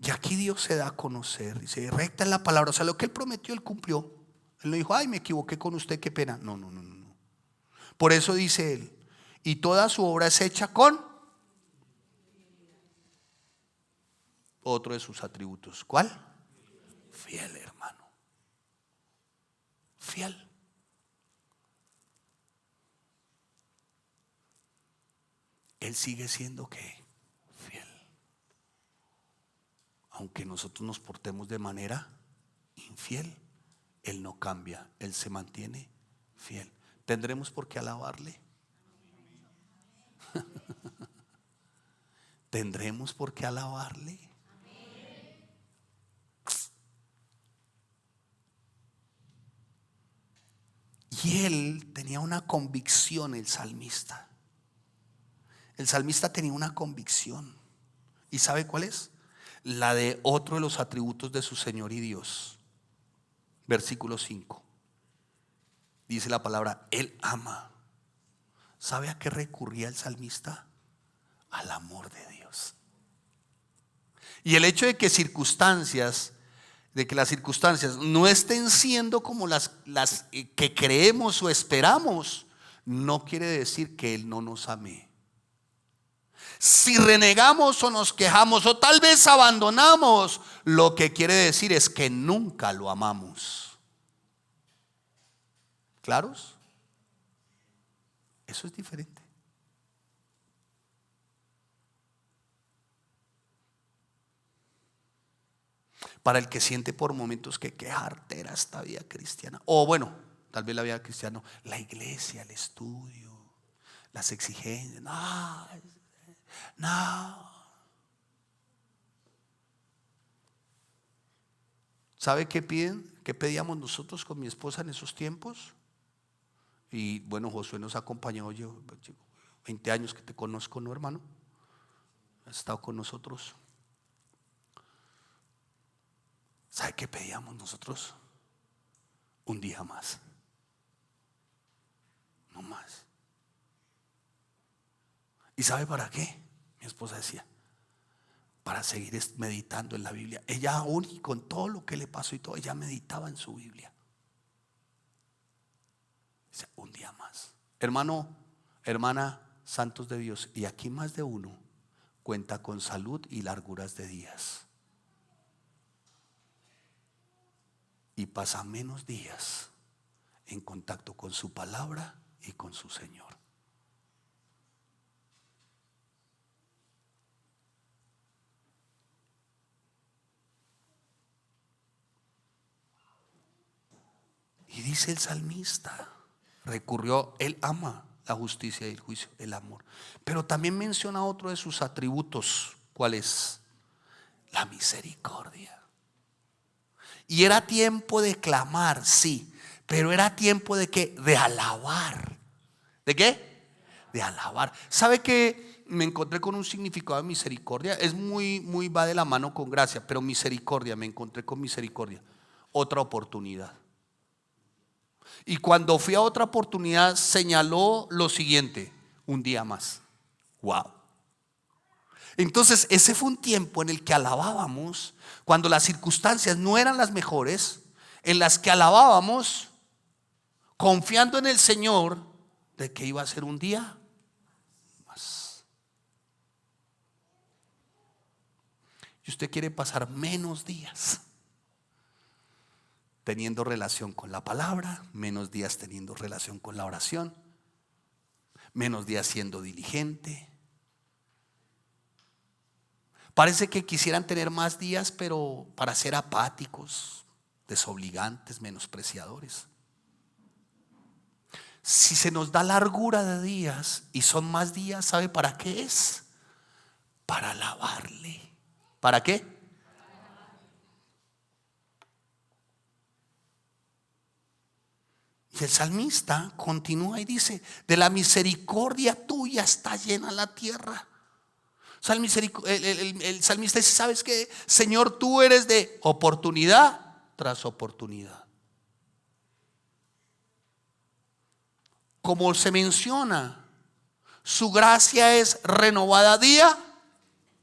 Y aquí Dios se da a conocer, dice, recta es la palabra, o sea, lo que Él prometió, Él cumplió. Él no dijo, ay, me equivoqué con usted, qué pena. No. Por eso dice Él, y toda su obra es hecha con otro de sus atributos. ¿Cuál? Fiel, hermano. Fiel. Él sigue siendo ¿qué? Fiel. Aunque nosotros nos portemos de manera infiel, Él no cambia, Él se mantiene fiel. ¿Tendremos por qué alabarle? ¿Tendremos por qué alabarle? Y él tenía una convicción, el salmista. El salmista tenía una convicción. ¿Y sabe cuál es? La de otro de los atributos de su Señor y Dios. Versículo 5. Dice la palabra, Él ama. ¿Sabe a qué recurría el salmista? Al amor de Dios. Y el hecho de que las circunstancias no estén siendo como las que creemos o esperamos, no quiere decir que Él no nos ame. Si renegamos o nos quejamos o tal vez abandonamos, lo que quiere decir es que nunca lo amamos. ¿Claros? Eso es diferente. Para el que siente por momentos que qué artera esta vida cristiana. O bueno, tal vez la vida cristiana, la iglesia, el estudio, las exigencias. No. ¿Sabe qué piden? ¿Qué pedíamos nosotros con mi esposa en esos tiempos? Y bueno, Josué nos acompañó, yo 20 años que te conozco, ¿no, hermano? Has estado con nosotros. ¿Sabe qué pedíamos nosotros? Un día más. No más. ¿Y sabe para qué? Mi esposa decía, para seguir meditando en la Biblia. Ella aún y con todo lo que le pasó y todo, ella meditaba en su Biblia. Dice, un día más. Hermano, hermana, santos de Dios, y aquí más de uno cuenta con salud y larguras de días. Y pasa menos días en contacto con su palabra y con su Señor. Y dice el salmista, recurrió, él ama la justicia y el juicio, el amor. Pero también menciona otro de sus atributos. ¿Cuál es? La misericordia. Y era tiempo de clamar, sí, pero era tiempo de ¿qué? De alabar. ¿De qué? De alabar. ¿Sabe qué? Me encontré con un significado de misericordia. Es muy va de la mano con gracia, pero misericordia, me encontré con misericordia. Otra oportunidad. Y cuando fui a otra oportunidad señaló lo siguiente: un día más. Wow. Entonces ese fue un tiempo en el que alabábamos cuando las circunstancias no eran las mejores, en las que alabábamos confiando en el Señor de que iba a ser un día más. Y usted quiere pasar menos días teniendo relación con la palabra, menos días teniendo relación con la oración, menos días siendo diligente. Parece que quisieran tener más días, pero para ser apáticos, desobligantes, menospreciadores. Si se nos da largura de días y son más días, ¿sabe para qué es? Para alabarle. ¿Para qué? Y el salmista continúa y dice: de la misericordia tuya está llena la tierra. O sea, el salmista dice: ¿sabes qué? Señor, tú eres de oportunidad tras oportunidad. Como se menciona, su gracia es renovada día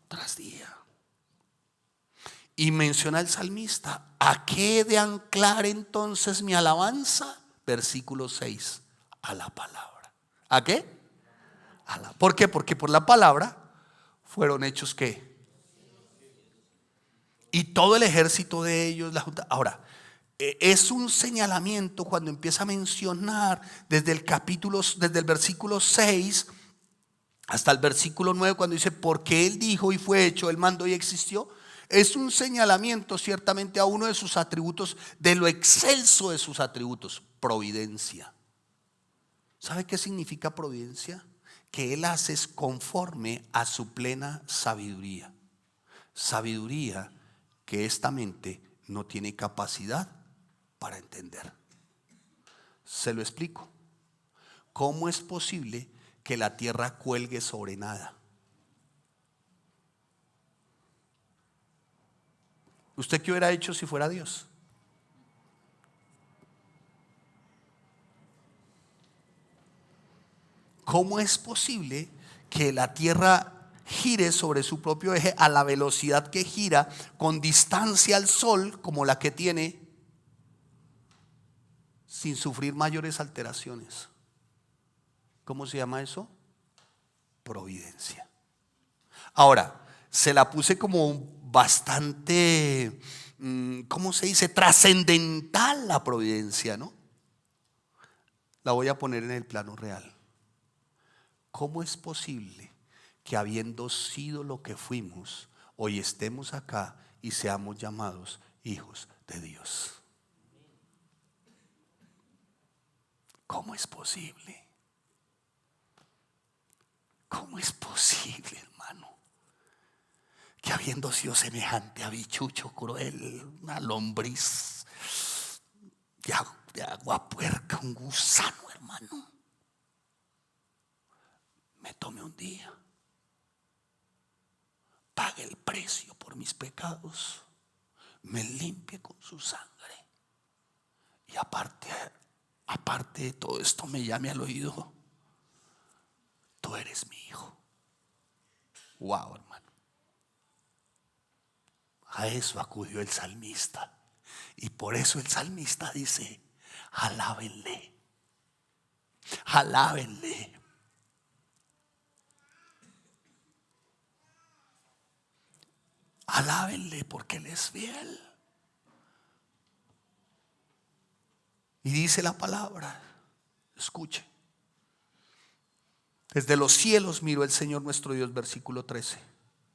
tras día. Y menciona el salmista: ¿a qué he de anclar entonces mi alabanza? Versículo 6: a la palabra. ¿A qué? ¿Por qué? Porque por la palabra fueron hechos ¿qué? Y todo el ejército de ellos, la junta. Ahora, es un señalamiento cuando empieza a mencionar desde el versículo 6 hasta el versículo 9, cuando dice: porque Él dijo y fue hecho, Él mandó y existió. Es un señalamiento ciertamente a uno de sus atributos, de lo excelso de sus atributos: providencia. ¿Sabe qué significa providencia? Que Él hace conforme a su plena sabiduría. Sabiduría que esta mente no tiene capacidad para entender. Se lo explico. ¿Cómo es posible que la tierra cuelgue sobre nada? ¿Usted qué hubiera hecho si fuera Dios? ¿Cómo es posible que la tierra gire sobre su propio eje a la velocidad que gira, con distancia al sol como la que tiene, sin sufrir mayores alteraciones? ¿Cómo se llama eso? Providencia. Ahora, se la puse como bastante, ¿cómo se dice? Trascendental la providencia, ¿no? La voy a poner en el plano real. ¿Cómo es posible que, habiendo sido lo que fuimos, hoy estemos acá y seamos llamados hijos de Dios? ¿Cómo es posible? ¿Cómo es posible, hermano, que habiendo sido semejante a bichucho cruel, una lombriz de agua puerca, un gusano, hermano, me tome un día, pague el precio por mis pecados, me limpie con su sangre y aparte de todo esto me llame al oído: tú eres mi hijo? Wow, hermano. A eso acudió el salmista. Y por eso el salmista dice: alábenle, alábenle. Alábenle porque Él es fiel. Y dice la palabra, escuche: desde los cielos miró el Señor nuestro Dios, versículo 13,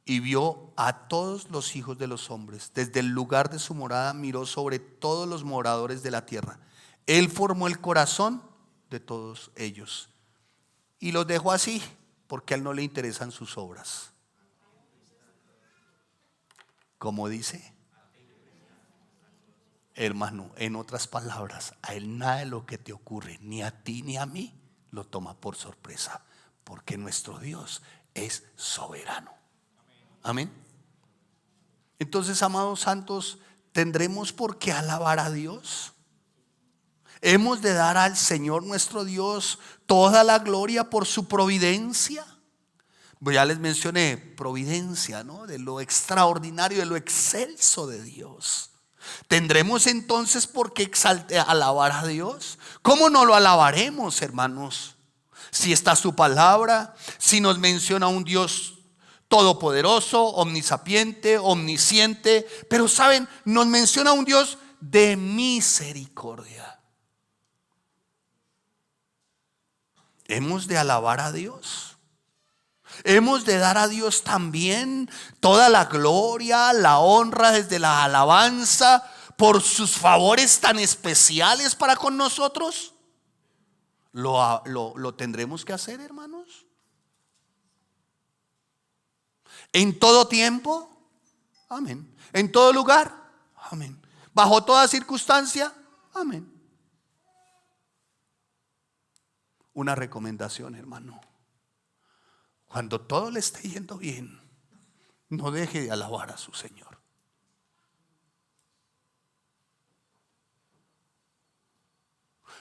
y vio a todos los hijos de los hombres. Desde el lugar de su morada miró sobre todos los moradores de la tierra. Él formó el corazón de todos ellos y los dejó así, porque a Él no le interesan sus obras. Como dice, hermano, en otras palabras, a Él nada de lo que te ocurre, ni a ti ni a mí, lo toma por sorpresa, porque nuestro Dios es soberano. Amén. Entonces, amados santos, ¿tendremos por qué alabar a Dios? ¿Hemos de dar al Señor nuestro Dios toda la gloria por su providencia? Pues ya les mencioné providencia, ¿no? De lo extraordinario, de lo excelso de Dios. ¿Tendremos entonces por qué alabar a Dios? ¿Cómo no lo alabaremos, hermanos? Si está su palabra, si nos menciona un Dios todopoderoso, omnisapiente, omnisciente, pero saben, nos menciona un Dios de misericordia. ¿Hemos de alabar a Dios? Hemos de dar a Dios también toda la gloria, la honra desde la alabanza por sus favores tan especiales para con nosotros. Lo tendremos que hacer, hermanos. En todo tiempo, amén. En todo lugar, amén. Bajo toda circunstancia, amén. Una recomendación, hermano. Cuando todo le esté yendo bien, no deje de alabar a su Señor.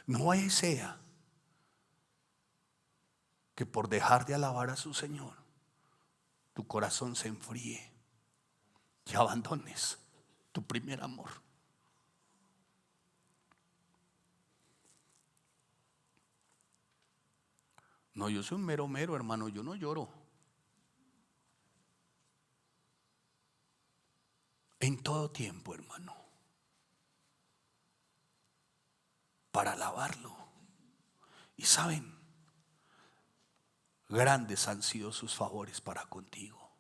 No vaya y sea que por dejar de alabar a su Señor, tu corazón se enfríe y abandones tu primer amor. No, yo soy un mero, hermano, yo no lloro. En todo tiempo, hermano, para alabarlo. Y saben, grandes han sido sus favores para contigo.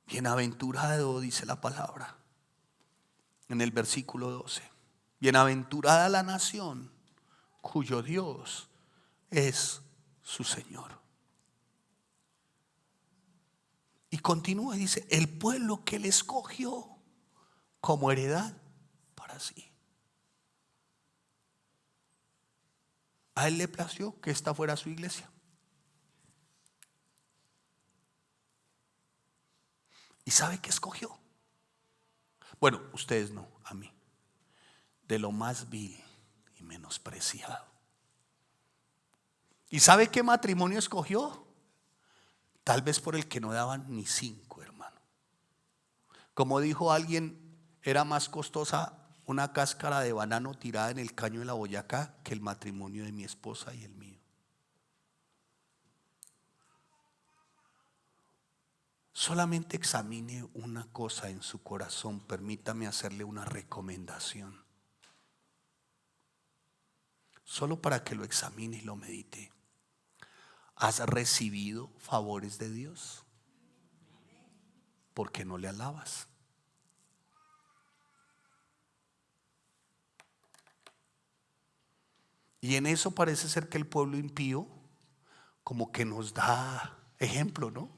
Bienaventurado, dice la palabra en el versículo 12. Bienaventurada la nación cuyo Dios es su Señor. Y continúa y dice: el pueblo que le escogió como heredad para sí. A él le plació que esta fuera su iglesia. ¿Y sabe qué escogió? Bueno, ustedes no, a mí. De lo más vil y menospreciado. ¿Y sabe qué matrimonio escogió? Tal vez por el que no daban ni 5, hermano. Como dijo alguien, era más costosa una cáscara de banano tirada en el caño de la Boyacá que el matrimonio de mi esposa y el mío. Solamente examine una cosa en su corazón. Permítame hacerle una recomendación. Solo para que lo examine y lo medite. ¿Has recibido favores de Dios? ¿Por qué no le alabas? Y en eso parece ser que el pueblo impío como que nos da ejemplo, ¿no?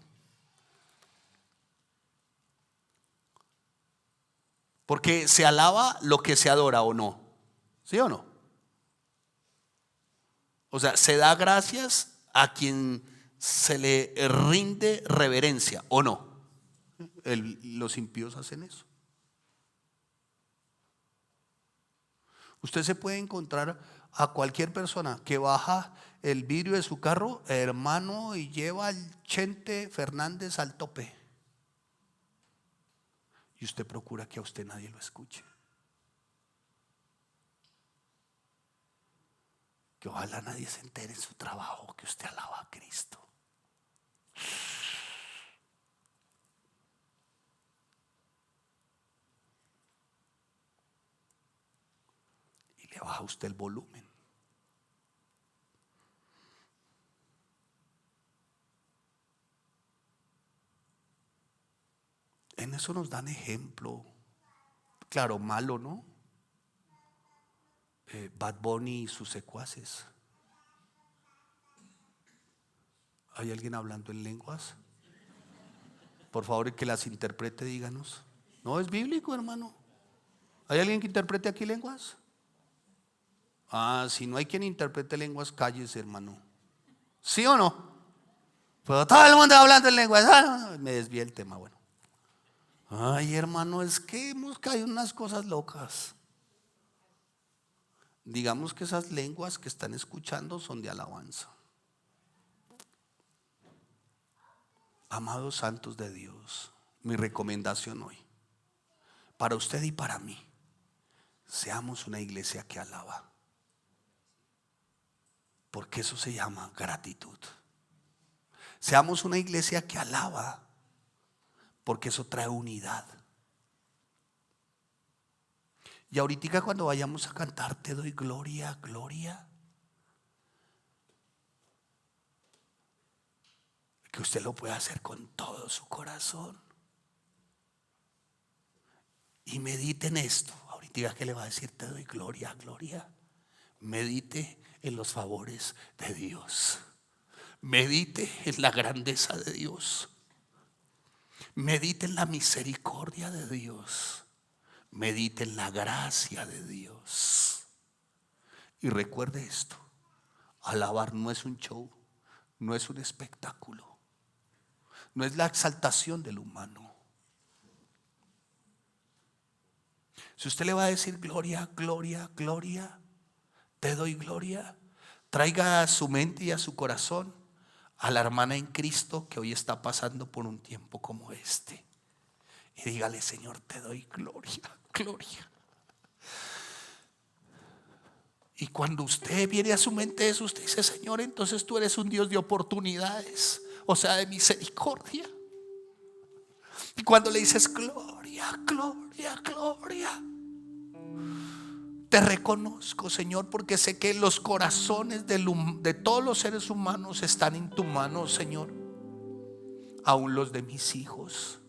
Porque se alaba lo que se adora, ¿o no? ¿Sí o no? O sea, se da gracias a quien se le rinde reverencia, ¿o no? Los impíos hacen eso. Usted se puede encontrar a cualquier persona que baja el vidrio de su carro, hermano, y lleva al Chente Fernández al tope. Y usted procura que a usted nadie lo escuche. Que ojalá nadie se entere en su trabajo que usted alaba a Cristo. Y le baja usted el volumen. En eso nos dan ejemplo. Claro, malo, ¿no? Bad Bunny y sus secuaces. ¿Hay alguien hablando en lenguas? Por favor, que las interprete, díganos. No es bíblico, hermano. ¿Hay alguien que interprete aquí lenguas? Si no hay quien interprete lenguas, cállese, hermano. ¿Sí o no? Pero todo el mundo hablando en lenguas. Me desvié el tema, bueno. Ay, hermano, es que hemos caído en unas cosas locas. Digamos que esas lenguas que están escuchando son de alabanza. Amados santos de Dios, mi recomendación hoy, para usted y para mí, seamos una iglesia que alaba. Porque eso se llama gratitud. Seamos una iglesia que alaba, porque eso trae unidad. Y ahorita cuando vayamos a cantar te doy gloria, gloria, que usted lo pueda hacer con todo su corazón. Y medite en esto. Ahorita que le va a decir te doy gloria, gloria. Medite en los favores de Dios. Medite en la grandeza de Dios. Medite en la misericordia de Dios. Medite en la gracia de Dios. Y recuerde esto: alabar no es un show, no es un espectáculo, no es la exaltación del humano. Si usted le va a decir gloria, gloria, gloria, te doy gloria, traiga a su mente y a su corazón a la hermana en Cristo que hoy está pasando por un tiempo como este, y dígale: Señor, te doy gloria, gloria. Y cuando usted viene a su mente eso, usted dice: Señor, entonces tú eres un Dios de oportunidades, o sea, de misericordia. Y cuando le dices gloria, gloria, gloria, te reconozco, Señor, porque sé que los corazones de todos los seres humanos están en tu mano, Señor, aún los de mis hijos.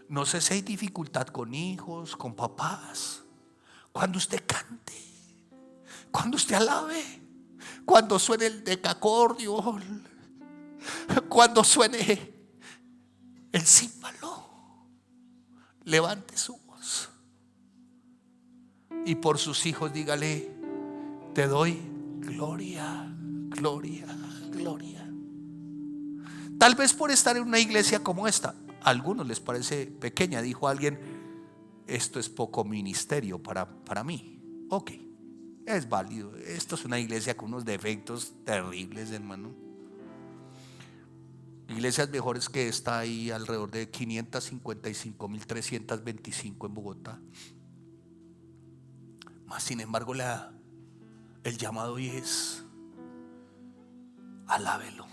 No sé si hay dificultad con hijos, con papás. Cuando usted cante, cuando usted alabe, cuando suene el decacordio, cuando suene el címbalo, levante su voz y por sus hijos dígale: te doy gloria, gloria, gloria. Tal vez por estar en una iglesia como esta, a algunos les parece pequeña. Dijo alguien: esto es poco ministerio para mí. Ok, es válido. Esto es una iglesia con unos defectos terribles, hermano. Iglesias mejores que esta hay alrededor de 555.325 en Bogotá. Mas sin embargo el llamado hoy es: alábelo.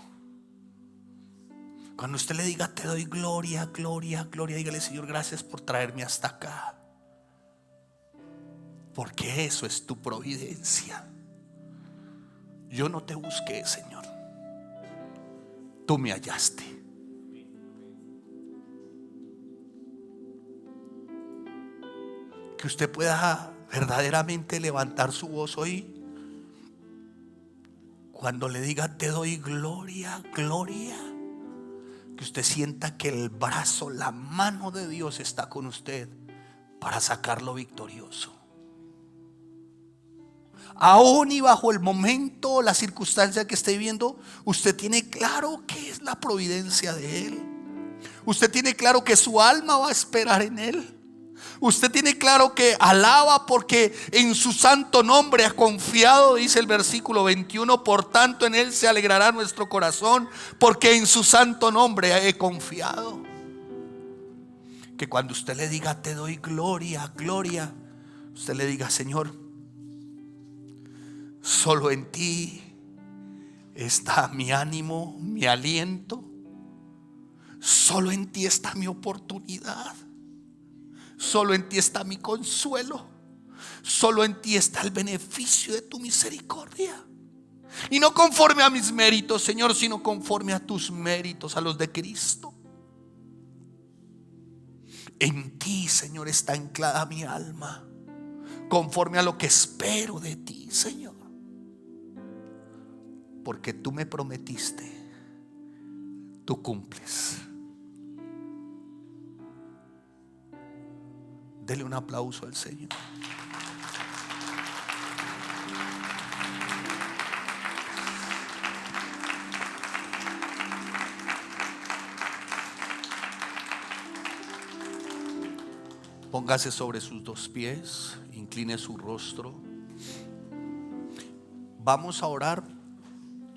Cuando usted le diga te doy gloria, gloria, gloria, dígale: Señor, gracias por traerme hasta acá, porque eso es tu providencia. Yo no te busqué, Señor, tú me hallaste. Que usted pueda verdaderamente levantar su voz hoy cuando le diga te doy gloria, gloria. Que usted sienta que el brazo, la mano de Dios está con usted para sacarlo victorioso. Aún y bajo el momento, la circunstancia que esté viviendo, usted tiene claro que es la providencia de Él. Usted tiene claro que su alma va a esperar en Él. Usted tiene claro que alaba porque en su santo nombre ha confiado, dice el versículo 21. Por tanto en Él se alegrará nuestro corazón, porque en su santo nombre he confiado. Que cuando usted le diga te doy gloria, gloria, usted le diga: Señor, solo en ti está mi ánimo, mi aliento. Solo en ti está mi oportunidad. Solo en ti está mi consuelo. Solo en ti está el beneficio de tu misericordia. Y no conforme a mis méritos, Señor, sino conforme a tus méritos, a los de Cristo. En ti, Señor, está anclada mi alma, conforme a lo que espero de ti, Señor. Porque tú me prometiste, tú cumples. Dele un aplauso al Señor. Póngase sobre sus dos pies, incline su rostro. Vamos a orar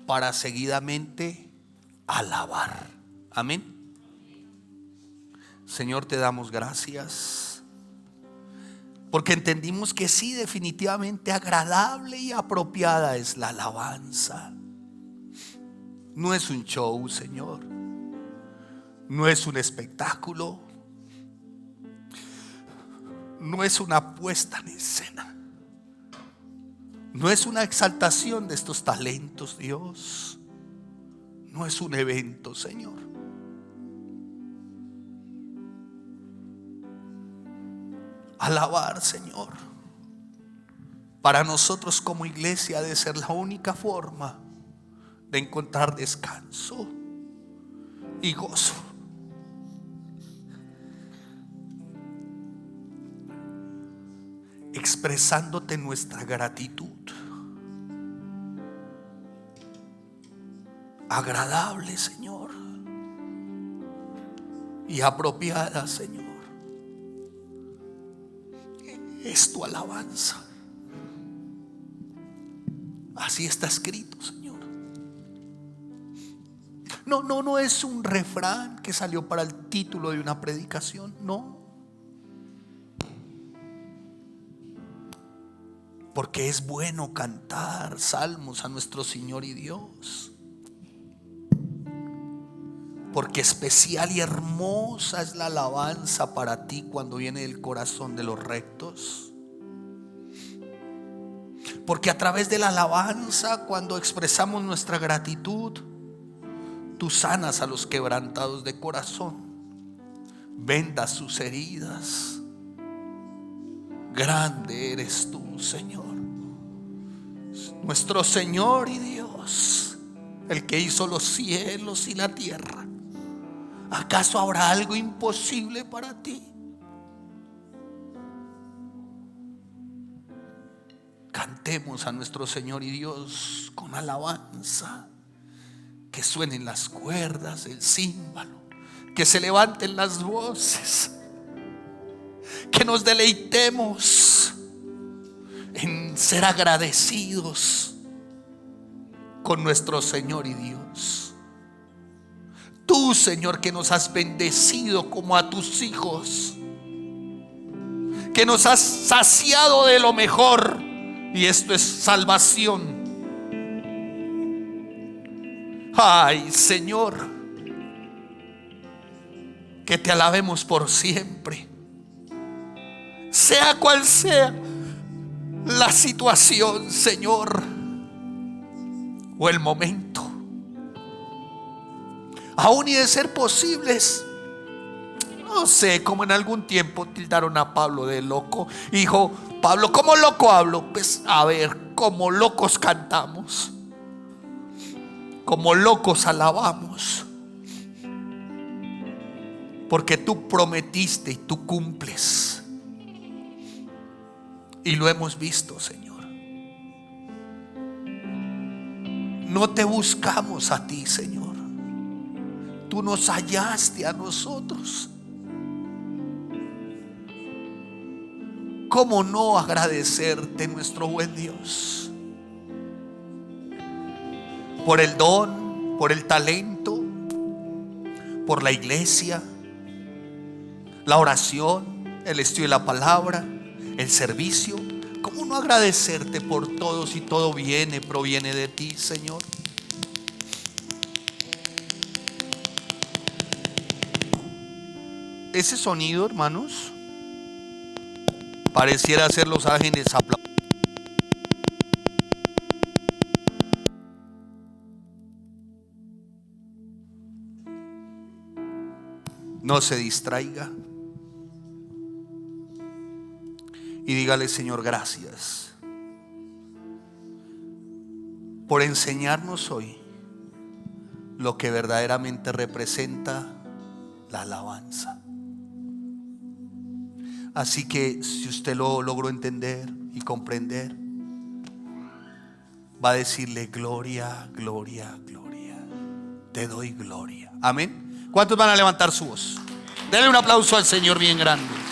para seguidamente alabar. Amén. Señor, te damos gracias porque entendimos que sí, definitivamente agradable y apropiada es la alabanza. No es un show, Señor. No es un espectáculo. no es una puesta en escena, no es una exaltación de estos talentos, Dios. No es un evento, Señor. Alabar, Señor, para nosotros como iglesia ha de ser la única forma de encontrar descanso y gozo. Expresándote nuestra gratitud agradable, Señor, y apropiada, Señor, es tu alabanza. Así está escrito, Señor. No es un refrán que salió para el título de una predicación, no. Porque es bueno cantar salmos a nuestro Señor y Dios. Porque especial y hermosa es la alabanza para ti cuando viene del corazón de los rectos. Porque a través de la alabanza, cuando expresamos nuestra gratitud, tú sanas a los quebrantados de corazón, vendas sus heridas. Grande eres tú, Señor, nuestro Señor y Dios, el que hizo los cielos y la tierra. ¿Acaso habrá algo imposible para ti? Cantemos a nuestro Señor y Dios con alabanza. Que suenen las cuerdas, el címbalo, que se levanten las voces, que nos deleitemos en ser agradecidos con nuestro Señor y Dios. Tú, Señor, que nos has bendecido como a tus hijos, que nos has saciado de lo mejor, y esto es salvación. Ay, Señor, que te alabemos por siempre, sea cual sea la situación, Señor, o el momento. Aún y de ser posibles, no sé, como en algún tiempo tildaron a Pablo de loco. Dijo Pablo, ¿cómo loco hablo? Pues a ver, como locos cantamos, como locos alabamos, porque tú prometiste y tú cumples, y lo hemos visto, Señor. No te buscamos a ti, Señor, tú nos hallaste a nosotros. ¿Cómo no agradecerte, nuestro buen Dios, por el don, por el talento, por la iglesia, la oración, el estudio de la palabra, el servicio? ¿Cómo no agradecerte por todo si todo proviene de ti, Señor? Ese sonido, hermanos, pareciera ser los ángeles aplaudiendo. No se distraiga y dígale: Señor, gracias por enseñarnos hoy lo que verdaderamente representa la alabanza. Así que si usted lo logró entender y comprender, va a decirle: gloria, gloria, gloria, te doy gloria. Amén. ¿Cuántos van a levantar su voz? Denle un aplauso al Señor bien grande.